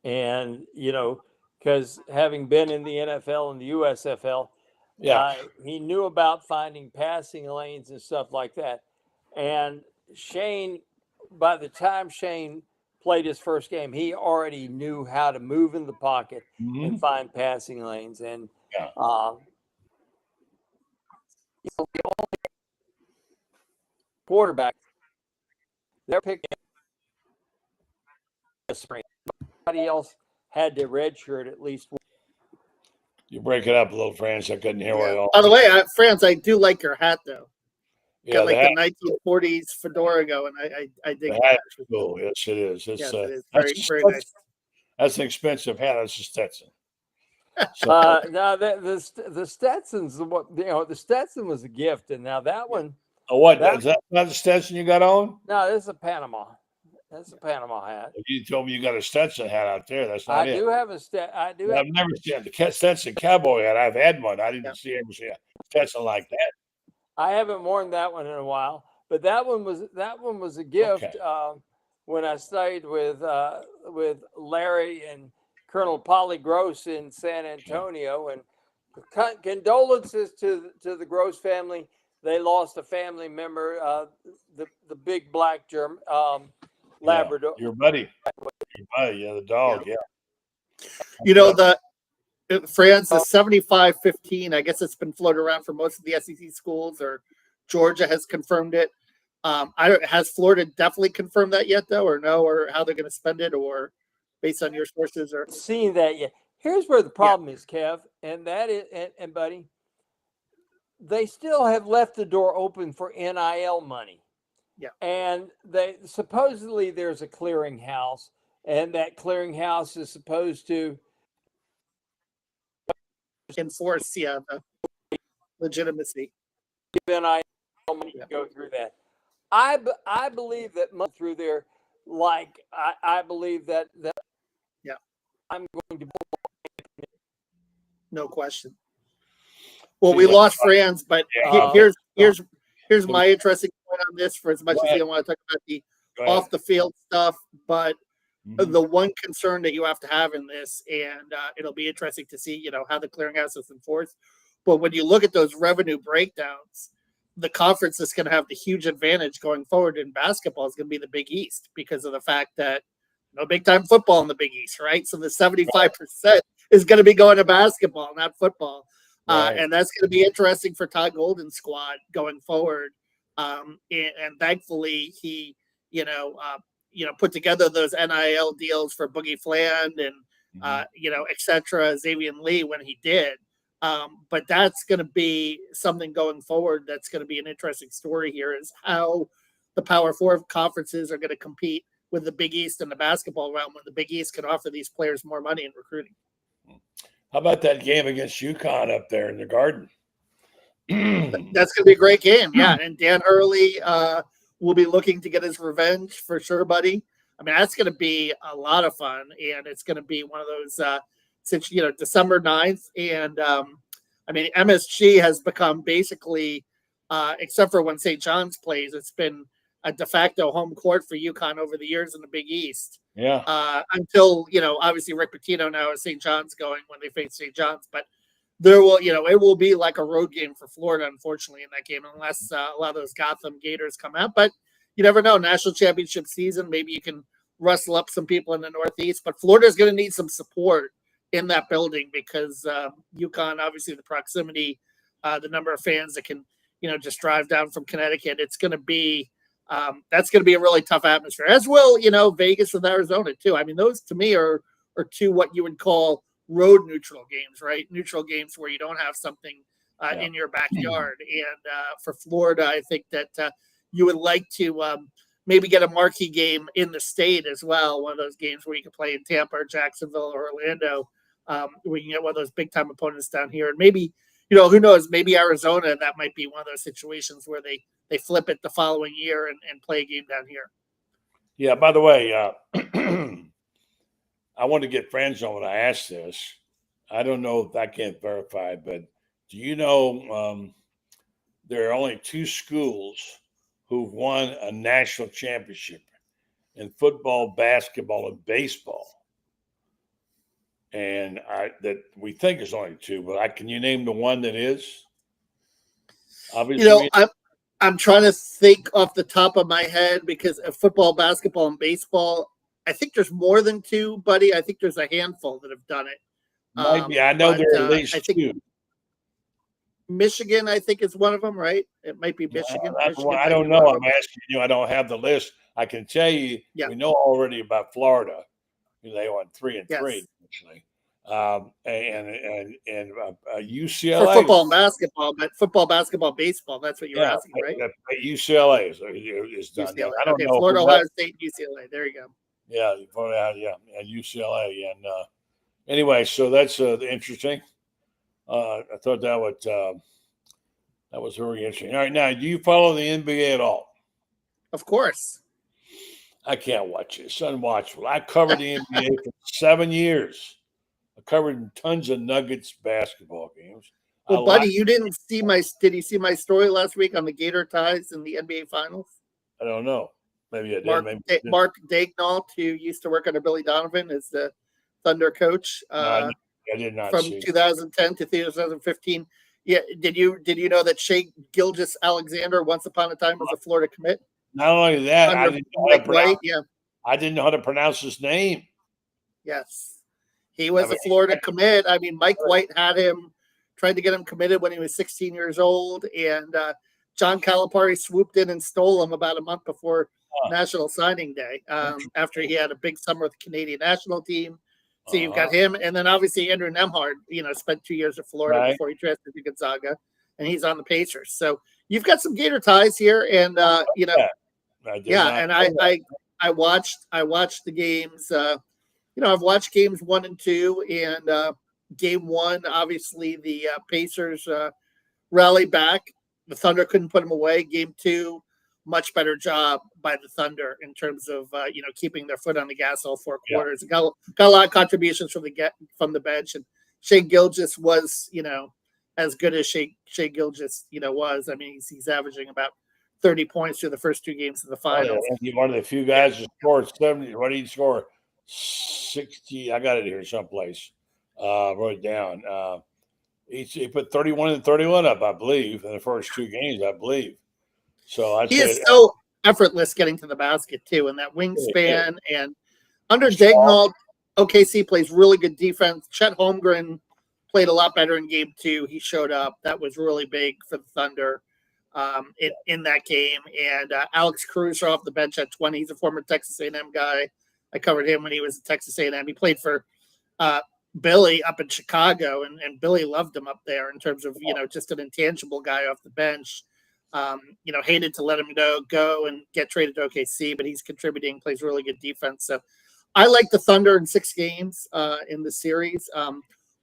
J: And, because having been in the NFL and the USFL, he knew about finding passing lanes and stuff like that. And Shane, by the time Shane played his first game, he already knew how to move in the pocket and find passing lanes. And, the only quarterback, they're picking a spring. Everybody else had to redshirt at least.
A: You break it up a little, France. I couldn't hear what all.
I: By the way, France, I do like your hat, though.
A: Yeah,
I: got the 1940s fedora going. I dig
A: that. Cool. Yes, it is. It's
I: it is very nice.
A: That's an expensive hat. That's a Stetson.
J: Now the Stetson's the Stetson was a gift, and now that one.
A: Oh, what? Is that not the Stetson you got on?
J: No, this is a Panama. That's a Panama hat.
A: You told me you got a Stetson hat out there. That's not it.
J: I do have a Stetson.
A: I've never seen the Stetson cowboy hat. I've had one. I didn't ever see a Stetson like that.
J: I haven't worn that one in a while, but that one was a gift. Okay. When I stayed with Larry and Colonel Polly Gross in San Antonio, and condolences to the Gross family. They lost a family member, the big black German Labrador.
A: Your buddy, the dog, yeah.
I: France, the 75-15, I guess it's been floated around for most of the SEC schools, or Georgia has confirmed it. Has Florida definitely confirmed that yet, though, or no, or how they're going to spend it, or based on your sources, or
J: seeing that yet? Here's where the problem is, Kev, and that is, and buddy, they still have left the door open for NIL money.
I: Yeah,
J: and supposedly there's a clearinghouse, and that clearinghouse is supposed to
I: enforce the legitimacy.
J: Then I go through that. I believe that through there, like I believe that I'm going to.
I: No question. Well, we lost France, but here's my interesting point on this. For as much as you don't want to talk about the off the field stuff, but the one concern that you have to have in this, and it'll be interesting to see, how the clearinghouse is enforced. But when you look at those revenue breakdowns, the conference is going to have the huge advantage going forward in basketball is going to be the Big East, because of the fact that no big time football in the Big East, right? So the 75% is going to be going to basketball, not football. And that's going to be interesting for Todd Golden's squad going forward. And thankfully he, put together those NIL deals for Boogie Fland and, et cetera, Xavier Lee when he did. But that's going to be something going forward. That's going to be an interesting story here is how the Power Four conferences are going to compete with the Big East and the basketball realm when the Big East can offer these players more money in recruiting.
A: How about that game against UConn up there in the Garden?
I: That's going to be a great game. Yeah. And Dan Hurley will be looking to get his revenge for sure, buddy. I mean, that's going to be a lot of fun. And it's going to be one of those, since, December 9th. And I mean, MSG has become basically, except for when St. John's plays, it's been a de facto home court for UConn over the years in the Big East.
A: Yeah.
I: Until, obviously Rick Pitino now is St. John's going when they face St. John's, but there will, it will be like a road game for Florida, unfortunately, in that game, unless a lot of those Gotham Gators come out. But you never know. National championship season, maybe you can rustle up some people in the Northeast. But Florida is going to need some support in that building because UConn, obviously, the proximity, the number of fans that can, just drive down from Connecticut. It's going to be that's going to be a really tough atmosphere, as will, Vegas with Arizona too. I mean, those to me are two what you would call road neutral games, right? Neutral games where you don't have something in your backyard. And for Florida, I think that you would like to maybe get a marquee game in the state as well. One of those games where you can play in Tampa or Jacksonville or Orlando, where you can get one of those big time opponents down here. And maybe, who knows, maybe Arizona, that might be one of those situations where they flip it the following year and play a game down here.
A: Yeah, by the way, I want to get Franz on when I ask this. I don't know if I can't verify, but do you know there are only two schools who've won a national championship in football, basketball, and baseball? And that we think is only two, but can you name the one that is? Obviously,
I: I'm trying to think off the top of my head because of football, basketball, and baseball, I think there's more than two, buddy. I think there's a handful that have done it.
A: Maybe. I know there are at least two.
I: Michigan, I think, is one of them, right? It might be Michigan.
A: I don't know. I'm asking you. I don't have the list. I can tell you, we know already about Florida. They won 3-3, actually. And UCLA
I: for football and basketball, but football, baskall, baseball. That's what you're asking, right?
A: UCLA is done.
I: UCLA.
A: I don't know.
I: Florida, Ohio State, UCLA. There you go.
A: Yeah, UCLA. And anyway, so that's interesting. I thought that was very interesting. All right, now, do you follow the NBA at all?
I: Of course.
A: I can't watch it. It's unwatchable. I covered the NBA for 7 years. I covered tons of Nuggets basketball games.
I: Well, buddy, you didn't see did you see my story last week on the Gator ties in the NBA Finals?
A: I don't know. Maybe I did.
I: Mark Daignault, who used to work under Billy Donovan, is the Thunder coach.
A: I did not
I: from
A: see
I: 2010 to 2015. Yeah, did you know that Shea Gilgeous-Alexander once upon a time was a Florida commit?
A: Not only that, I didn't know how to pronounce his name.
I: Yes. He was a Florida commit. I mean, Mike White tried to get him committed when he was 16 years old, and John Calipari swooped in and stole him about a month before National Signing Day after he had a big summer with the Canadian national team. So you've got him, and then obviously Andrew Nembhard, spent 2 years at Florida before he transferred to Gonzaga, and he's on the Pacers. So you've got some Gator ties here, and I watched the games. I've watched games 1 and 2, and game 1, obviously the Pacers rallied back. The Thunder couldn't put them away. Game 2, much better job by the Thunder in terms of keeping their foot on the gas all 4 quarters. Got a lot of contributions from the bench, and Shea Gilgeous was as good as Shea Gilgeous was. I mean, he's averaging about 30 points through the first 2 games of the finals.
A: He's one of the few guys who scored 70. What did he score? 60. I got it here someplace. Wrote it down. He put 31 and 31 up, I believe, in the first 2 games, I believe. So he is
I: so effortless getting to the basket too, and that wingspan. And under Daignault, OKC plays really good defense. Chet Holmgren played a lot better in game 2. He showed up. That was really big for the Thunder in that game. And Alex Cruz off the bench at 20. He's a former Texas A&M guy. I covered him when he was at Texas A&M. He played for Billy up in Chicago, and Billy loved him up there in terms of, just an intangible guy off the bench. Hated to let him go and get traded to OKC, but he's contributing, plays really good defense. So I like the Thunder in 6 games in the series.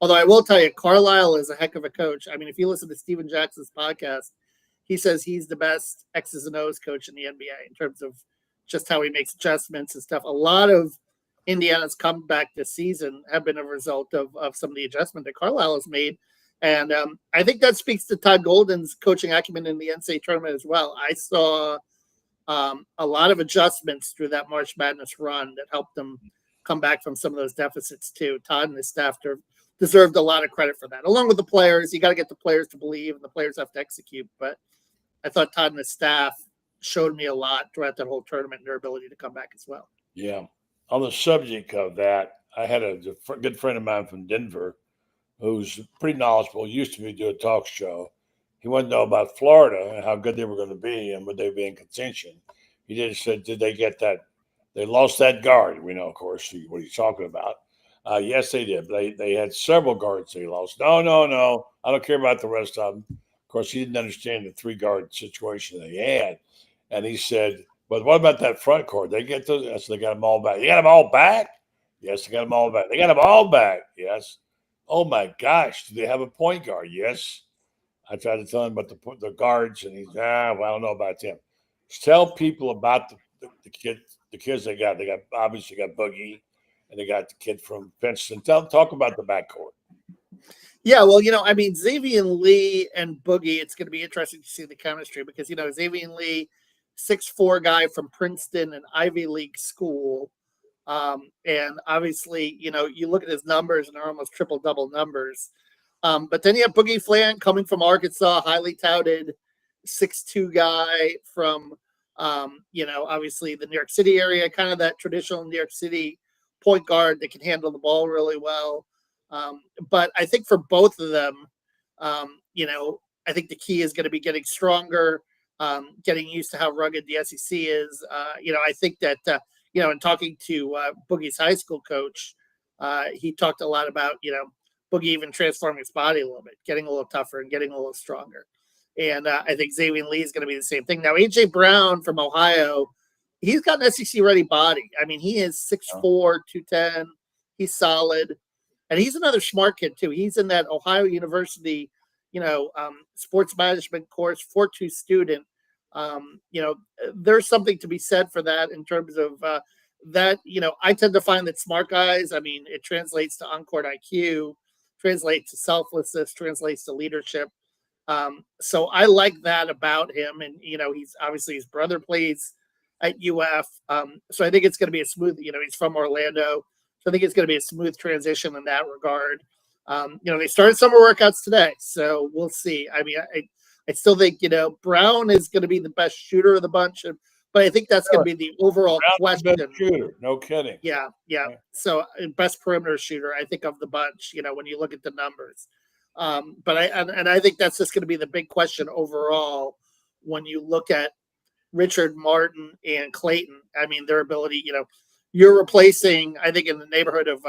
I: Although I will tell you, Carlisle is a heck of a coach. I mean, if you listen to Steven Jackson's podcast, he says he's the best X's and O's coach in the NBA in terms of just how he makes adjustments and stuff. A lot of Indiana's comeback this season have been a result of some of the adjustment that Carlisle has made. And I think that speaks to Todd Golden's coaching acumen in the NCAA tournament as well. I saw a lot of adjustments through that March Madness run that helped them come back from some of those deficits too. Todd and his staff deserved a lot of credit for that. Along with the players, you got to get the players to believe, and the players have to execute. But I thought Todd and his staff showed me a lot throughout that whole tournament and their ability to come back as well.
A: Yeah. On the subject of that, I had a good friend of mine from Denver who's pretty knowledgeable, used to do a talk show. He wanted to know about Florida and how good they were going to be and would they be in contention. He said, did they get that? They lost that guard. We know, of course, what he's talking about. Yes, they did. They had several guards they lost. No. I don't care about the rest of them. Of course, he didn't understand the 3-guard situation they had. And he said, but what about that front court? They get those. Yes, they got them all back. You got them all back? Yes, they got them all back. They got them all back. Yes. Oh, my gosh. Do they have a point guard? Yes. I tried to tell him about the guards, and he's, well, I don't know about them. Just tell people about the kids they got. They obviously got Boogie, and they got the kid from Princeton. Talk about the backcourt.
I: Yeah, well, Xavier Lee and Boogie, it's going to be interesting to see the chemistry because, Xavier Lee, 6'4" guy from Princeton, an Ivy League school. And obviously, you look at his numbers and they're almost triple-double numbers. But then you have Boogie Flant coming from Arkansas, highly touted 6'2" guy from, obviously the New York City area, kind of that traditional New York City point guard that can handle the ball really well. But I think for both of them, I think the key is going to be getting stronger, getting used to how rugged the SEC is. I think that, in talking to Boogie's high school coach, he talked a lot about, Boogie even transforming his body a little bit, getting a little tougher and getting a little stronger. And I think Xavier Lee is going to be the same thing. Now, A.J. Brown from Ohio, he's got an SEC-ready body. I mean, he is 6'4", 210. He's solid. And he's another smart kid, too. He's in that Ohio University, sports management course, 4.2 student. There's something to be said for that in terms of that. I tend to find that smart guys, it translates to on-court IQ, translates to selflessness, translates to leadership. So I like that about him. And, he's obviously his brother plays at UF. So I think it's going to be a smooth, he's from Orlando. So I think it's going to be a smooth transition in that regard. They started summer workouts today, so we'll see. I still think, Brown is going to be the best shooter of the bunch, but I think that's going to be the overall question.
A: Best shooter, no kidding.
I: Yeah. So best perimeter shooter, I think, of the bunch, when you look at the numbers. But I think that's just going to be the big question overall when you look at Richard, Martin, and Clayton. Their ability, you're replacing, I think, in the neighborhood of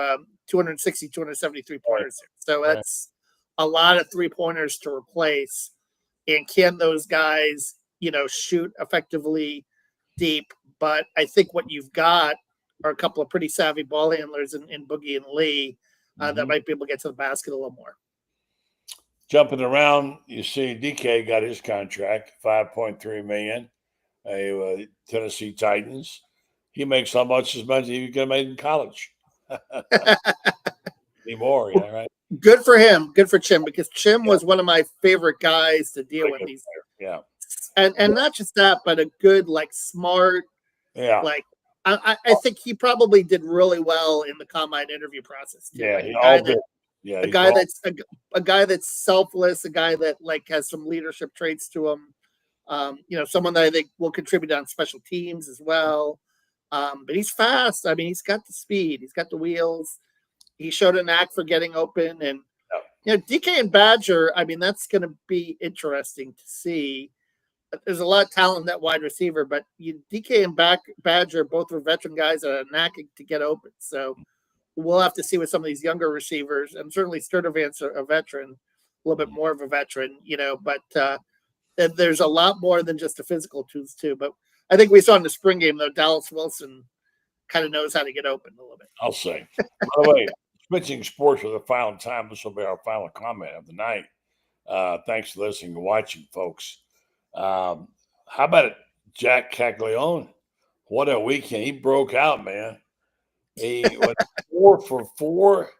I: 260, 273 pointers. So that's a lot of 3-pointers to replace. And can those guys, shoot effectively deep? But I think what you've got are a couple of pretty savvy ball handlers in Boogie and Lee that might be able to get to the basket a little more.
A: Jumping around, you see DK got his contract, $5.3 million, Tennessee Titans. He makes almost as much as he could have made in college. Anymore, right?
I: Good for him. Good for Chim, because Chim was one of my favorite guys to deal with. These, and not just that, but a good, smart, I think he probably did really well in the combine interview process too. A guy that's selfless, a guy that has some leadership traits to him. Someone that I think will contribute on special teams as well. But he's fast. He's got the speed. He's got the wheels. He showed a knack for getting open. And, DK and Badger, that's going to be interesting to see. There's a lot of talent in that wide receiver, but DK and Badger both are veteran guys that are knacking to get open. So we'll have to see with some of these younger receivers, and certainly Sturdivant's a veteran, a little bit more of a veteran, but there's a lot more than just the physical tools too. But I think we saw in the spring game, though, Dallas Wilson kind of knows how to get open a little bit.
A: I'll say. By the way, switching sports for the final time, this will be our final comment of the night. Thanks for listening and watching, folks. How about it, Jack Caglione? What a weekend. He broke out, man. He went 4 for 4,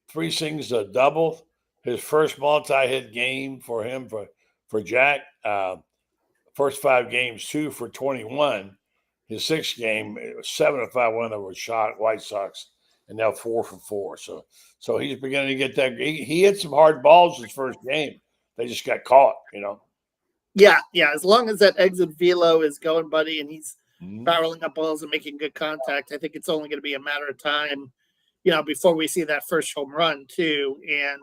A: 3 singles, a double. His first multi-hit game for him, for Jack. First 5 games, 2 for 21. His 6th game, 7-5 win over White Sox, and now 4 for 4. So he's beginning to get that. He hit some hard balls his first game. They just got caught,
I: Yeah. As long as that exit velo is going, buddy, and he's barreling up balls and making good contact, I think it's only going to be a matter of time, before we see that first home run too. And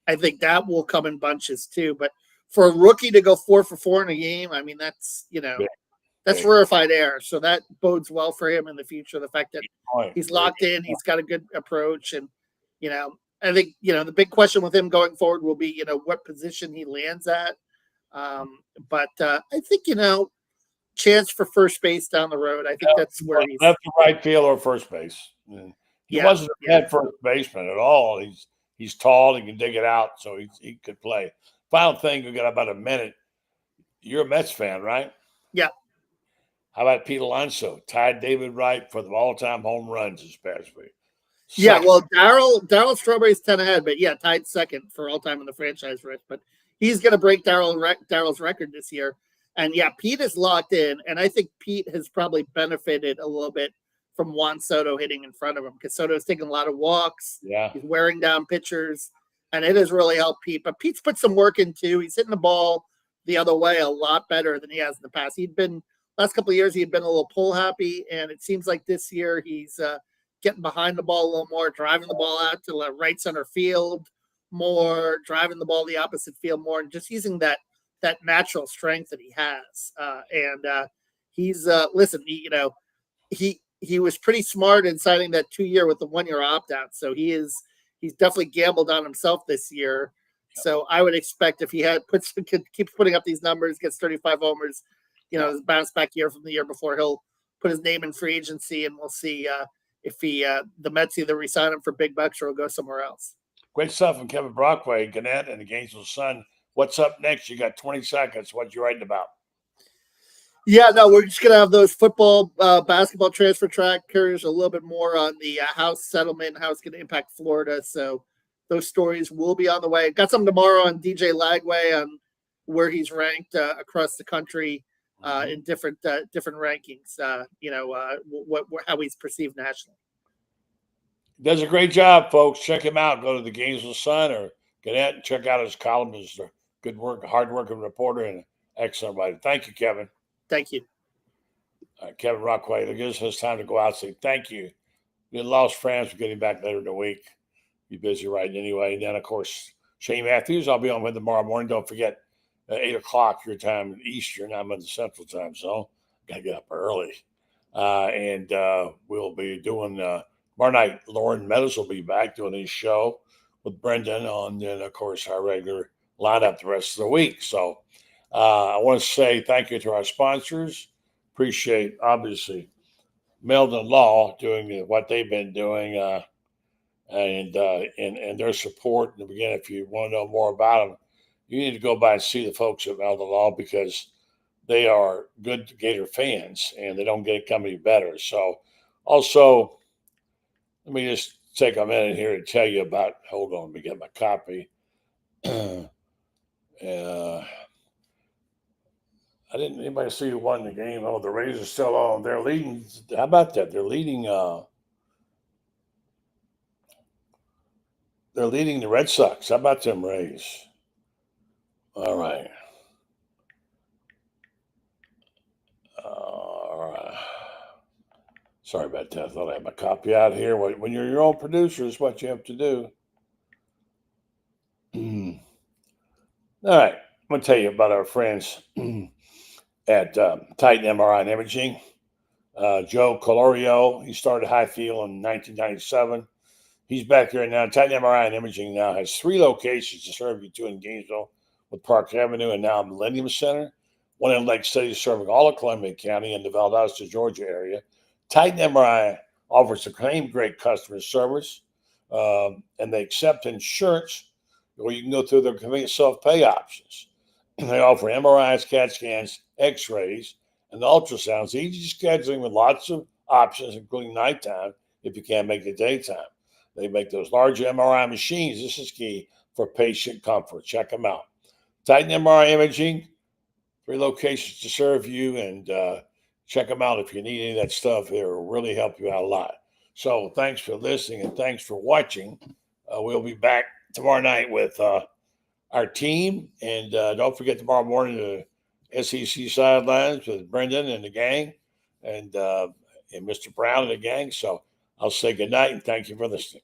I: I think that will come in bunches too. But for a rookie to go 4 for 4 in a game, I mean, that's that's rarefied air. So that bodes well for him in the future. The fact that he's locked in, he's got a good approach, and I think the big question with him going forward will be what position he lands at. But I think chance for first base down the road. I think that's where he's
A: left to right field or first base. He wasn't a bad first baseman at all. He's tall. He can dig it out, so he could play. Final thing, we got about a minute. You're a Mets fan, right?
I: Yeah.
A: How about Pete Alonso? Tied David Wright for the all-time home runs this past week.
I: Yeah, well, Darryl Strawberry's 10 ahead, but tied second for all-time in the franchise race. But he's going to break Darryl's record this year. And, Pete is locked in, and I think Pete has probably benefited a little bit from Juan Soto hitting in front of him, because Soto's taking a lot of walks.
A: Yeah.
I: He's wearing down pitchers, and it has really helped Pete. But Pete's put some work in, too. He's hitting the ball the other way a lot better than he has in the past. Last couple of years, he'd been a little pull happy, and it seems like this year he's getting behind the ball a little more, driving the ball out to right center field more, driving the ball the opposite field more, and just using that natural strength that he has. He's listen, he was pretty smart in signing that 2-year with the 1-year opt-out. So he's definitely gambled on himself this year. So I would expect if he keeps putting up these numbers, gets 35 homers, his bounce back year from the year before, he'll put his name in free agency, and we'll see if the Mets either resign him for big bucks or he'll go somewhere else.
A: Great stuff from Kevin Brockway, Gannett, and the Gainesville Sun. What's up next? You got 20 seconds. What you writing about?
I: Yeah, no, we're just going to have those football, basketball transfer trackers, a little bit more on the House settlement, how it's going to impact Florida. So those stories will be on the way. Got some tomorrow on DJ Lagway on where he's ranked across the country in different rankings, how he's perceived nationally.
A: Does a great job, folks. Check him out. Go to the Gainesville Sun or Gannett and check out his column. He's a good work, hard-working reporter and excellent writer. Thank you, Kevin.
I: Thank you.
A: Kevin Brockway. It gives us time to go out and say thank you. We lost Franz. We're getting back later in the week. Be busy writing anyway. And then, of course, Shane Matthews. I'll be on with tomorrow morning. Don't forget, 8 o'clock your time Eastern. I'm in the Central time zone. Got to get up early. And we'll be doing tomorrow night. Lauren Meadows will be back doing his show with Brendan on, then, of course, our regular lineup the rest of the week. So I want to say thank you to our sponsors. Appreciate, obviously, Meldon Law doing what they've been doing and their support. And again, if you want to know more about them, you need to go by and see the folks at Meldon Law, because they are good Gator fans and they don't get it coming better. So also, let me just take a minute here to tell you about, hold on, let me get my copy. I didn't anybody see who won the game. Oh, the Rays are still on. They're leading. How about that? They're leading the Red Sox. How about them Rays? All right. Sorry about that. I thought I had my copy out here. When you're your own producer, is what you have to do. All right. I'm going to tell you about our friends at Titan MRI and Imaging. Joe Colorio, he started Highfield in 1997. He's back there now. Titan MRI and Imaging now has 3 locations to serve you, 2 in Gainesville with Park Avenue and now Millennium Center. 1 in Lake City serving all of Columbia County and the Valdosta, Georgia area. Titan MRI offers the same great customer service, and they accept insurance, or you can go through their convenient self-pay options. They offer MRIs, CAT scans, X-rays, and ultrasounds, easy scheduling with lots of options, including nighttime if you can't make it daytime. They make those large MRI machines. This is key for patient comfort. Check them out. Titan MRI Imaging, 3 locations to serve you, and check them out if you need any of that stuff. It'll really help you out a lot. So thanks for listening and thanks for watching. We'll be back tomorrow night with our team. And don't forget tomorrow morning the SEC sidelines with Brendan and the gang and Mr. Brown and the gang. So I'll say good night and thank you for listening.